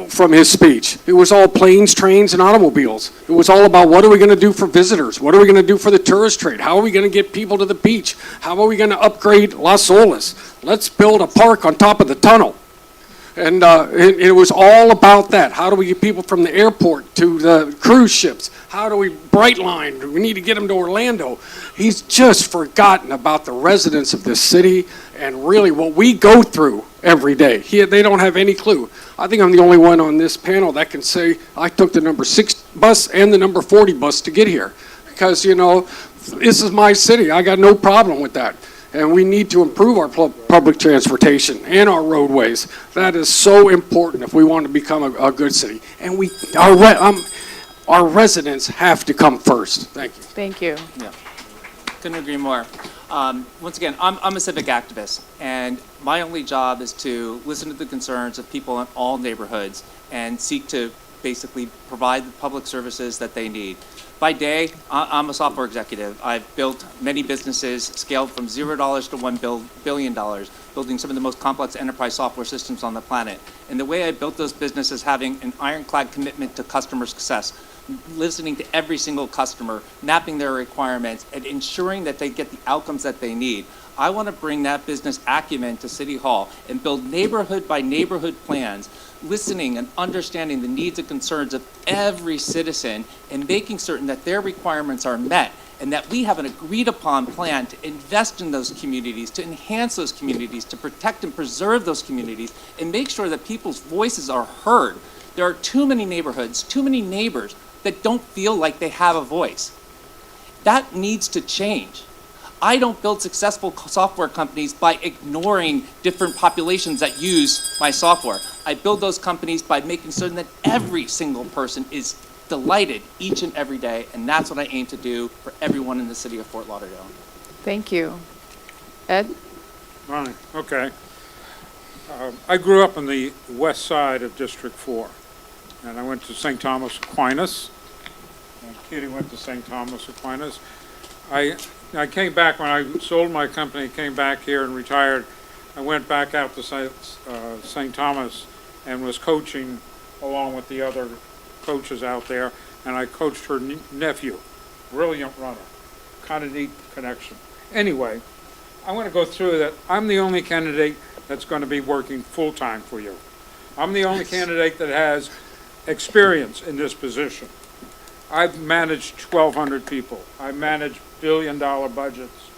from his speech. It was all planes, trains, and automobiles. It was all about what are we going to do for visitors? What are we going to do for the tourist trade? How are we going to get people to the beach? How are we going to upgrade Las Olas? Let's build a park on top of the tunnel. And it was all about that. How do we get people from the airport to the cruise ships? How do we Brightline? We need to get them to Orlando. He's just forgotten about the residents of this city and really what we go through every day. They don't have any clue. I think I'm the only one on this panel that can say I took the number 6 bus and the number 40 bus to get here. Because, this is my city. I got no problem with that. And we need to improve our public transportation and our roadways. That is so important if we want to become a good city. And our residents have to come first. Thank you. Thank you. Yeah, couldn't agree more. Once again, I'm a civic activist, and my only job is to listen to the concerns of people in all neighborhoods and seek to basically provide the public services that they need. By day, I'm a software executive. I've built many businesses, scaled from $0 to $1 billion, building some of the most complex enterprise software systems on the planet. And the way I built those businesses, having an ironclad commitment to customer success, listening to every single customer, mapping their requirements, and ensuring that they get the outcomes that they need. I want to bring that business acumen to City Hall and build neighborhood by neighborhood plans, listening and understanding the needs and concerns of every citizen and making certain that their requirements are met and that we have an agreed upon plan to invest in those communities, to enhance those communities, to protect and preserve those communities, and make sure that people's voices are heard. There are too many neighborhoods, too many neighbors that don't feel like they have a voice. That needs to change. I don't build successful software companies by ignoring different populations that use my software. I build those companies by making certain that every single person is delighted each and every day, and that's what I aim to do for everyone in the city of Fort Lauderdale. Thank you. Ed? Ronnie, okay. I grew up on the west side of District 4, and I went to St. Thomas Aquinas, and Kitty went to St. Thomas Aquinas. I came back, when I sold my company, came back here and retired. I went back out to St. Thomas and was coaching along with the other coaches out there, and I coached her nephew, brilliant runner, kind of neat connection. Anyway, I want to go through that. I'm the only candidate that's going to be working full-time for you. I'm the only candidate that has experience in this position. I've managed 1,200 people. I managed billion-dollar budgets.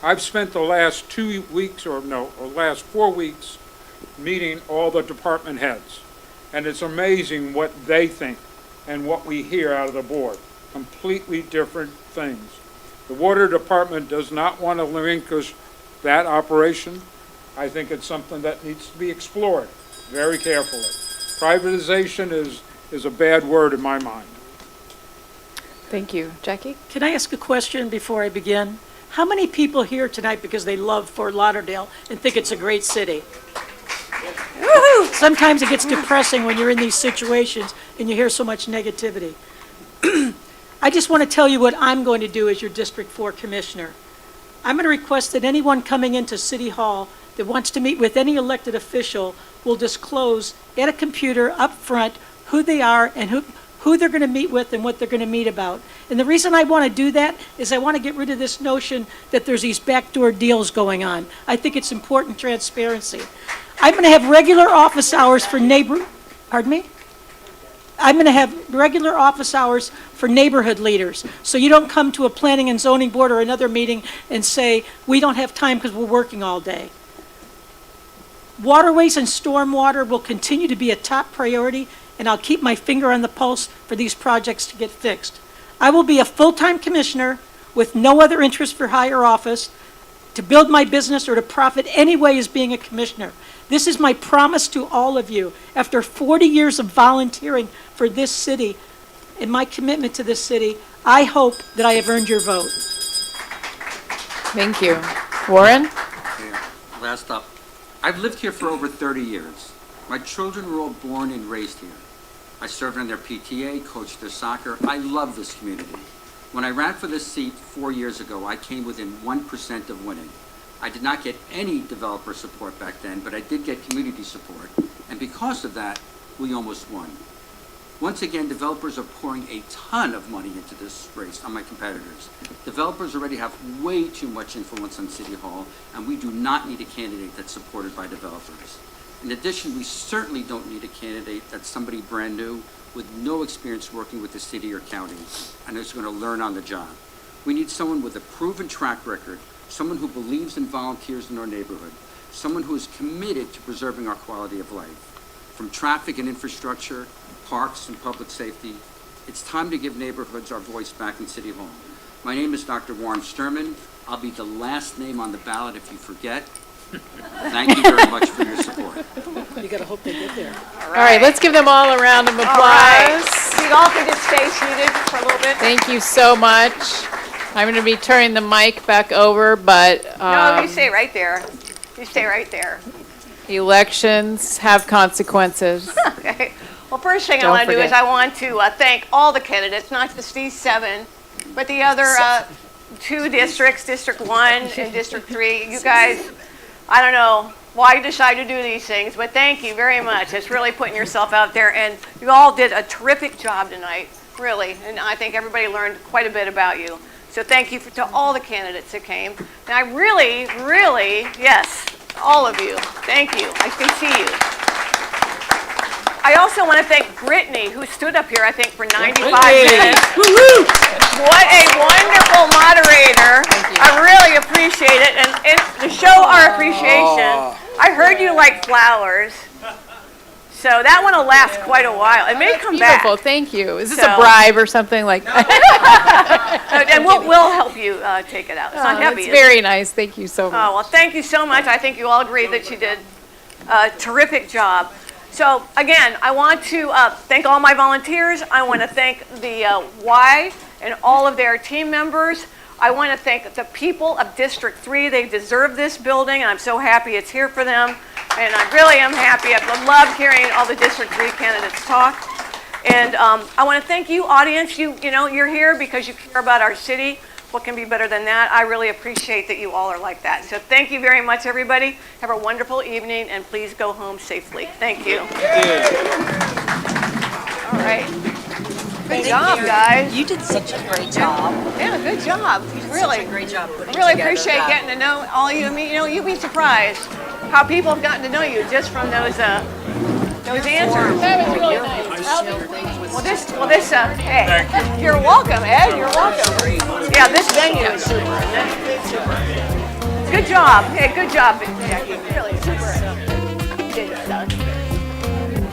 I've spent the last 2 weeks, or last 4 weeks, meeting all the department heads. And it's amazing what they think and what we hear out of the board. Completely different things. The water department does not want to relinquish that operation. I think it's something that needs to be explored very carefully. Privatization is a bad word in my mind. Thank you. Jackie? Can I ask a question before I begin? How many people here tonight because they love Fort Lauderdale and think it's a great city? Sometimes it gets depressing when you're in these situations and you hear so much negativity. I just want to tell you what I'm going to do as your District 4 Commissioner. I'm going to request that anyone coming into City Hall that wants to meet with any elected official will disclose at a computer up front who they are and who they're going to meet with and what they're going to meet about. And the reason I want to do that is I want to get rid of this notion that there's these backdoor deals going on. I think it's important transparency. I'm going to have regular office hours for I'm going to have regular office hours for neighborhood leaders. So you don't come to a planning and zoning board or another meeting and say, we don't have time because we're working all day. Waterways and stormwater will continue to be a top priority, and I'll keep my finger on the pulse for these projects to get fixed. I will be a full-time commissioner with no other interest for higher office, to build my business or to profit any way as being a commissioner. This is my promise to all of you. After 40 years of volunteering for this city and my commitment to this city, I hope that I have earned your vote. Thank you. Warren? Last up. I've lived here for over 30 years. My children were all born and raised here. I served on their PTA, coached their soccer. I love this community. When I ran for this seat 4 years ago, I came within 1% of winning. I did not get any developer support back then, but I did get community support. And because of that, we almost won. Once again, developers are pouring a ton of money into this race on my competitors. Developers already have way too much influence on City Hall, and we do not need a candidate that's supported by developers. In addition, we certainly don't need a candidate that's somebody brand new with no experience working with the city or county and is going to learn on the job. We need someone with a proven track record, someone who believes in volunteers in our neighborhood, someone who is committed to preserving our quality of life. From traffic and infrastructure, parks and public safety, it's time to give neighborhoods our voice back in City Hall. My name is Dr. Warren Sturman. I'll be the last name on the ballot if you forget. Thank you very much for your support. You got to hope they get there. All right, let's give them all a round of applause. All right. You all can just stay seated for a little bit. Thank you so much. I'm going to be turning the mic back over, but No, you stay right there. You stay right there. elections have consequences. Okay. Well, first thing I Don't want to do is forget. I want to thank all the candidates, not just these 7, but the other 2 districts, District 1 and District 3. You guys, I don't know why you decide to do these things, but thank you very much. It's really putting yourself out there, and you all did a terrific job tonight, really, and I think everybody learned quite a bit about you. So thank you to all the candidates that came. And I really, really, yes, all of you, thank you. I can see you. I also want to thank Brittany, who stood up here, I think, for 95 minutes. What a wonderful moderator. I really appreciate it. And to show our appreciation, I heard you like flowers. So that one will last quite a while. It may come back. Beautiful, thank you. Is this So- a bribe or something like that? And we'll help you take it out. It's not heavy. It's is it? very nice, thank you so much. Oh, well, thank you so much. I think you all agree that you did a terrific job. So again, I want to thank all my volunteers. I want to thank the Y and all of their team members. I want to thank the people of District 3. They deserve this building, and I'm so happy it's here for them. And I really am happy. I love hearing all the District 3 candidates talk. And I want to thank you, audience. You're here because you care about our city. What can be better than that? I really appreciate that you all are like that. So thank you very much, everybody. Have a wonderful evening, and please go home safely. Thank you. All right. Good job, guys. You did such a great job. Yeah, good job. Really. Such a great job putting Really together appreciate that. getting to know all of you. I mean, you'd be surprised how people have gotten to know you just from those answers. That was really nice. Hey, you're welcome, Ed. You're welcome. Yeah, this venue is super. Isn't it? It's super. Good job. Hey, good job, Jackie. Really.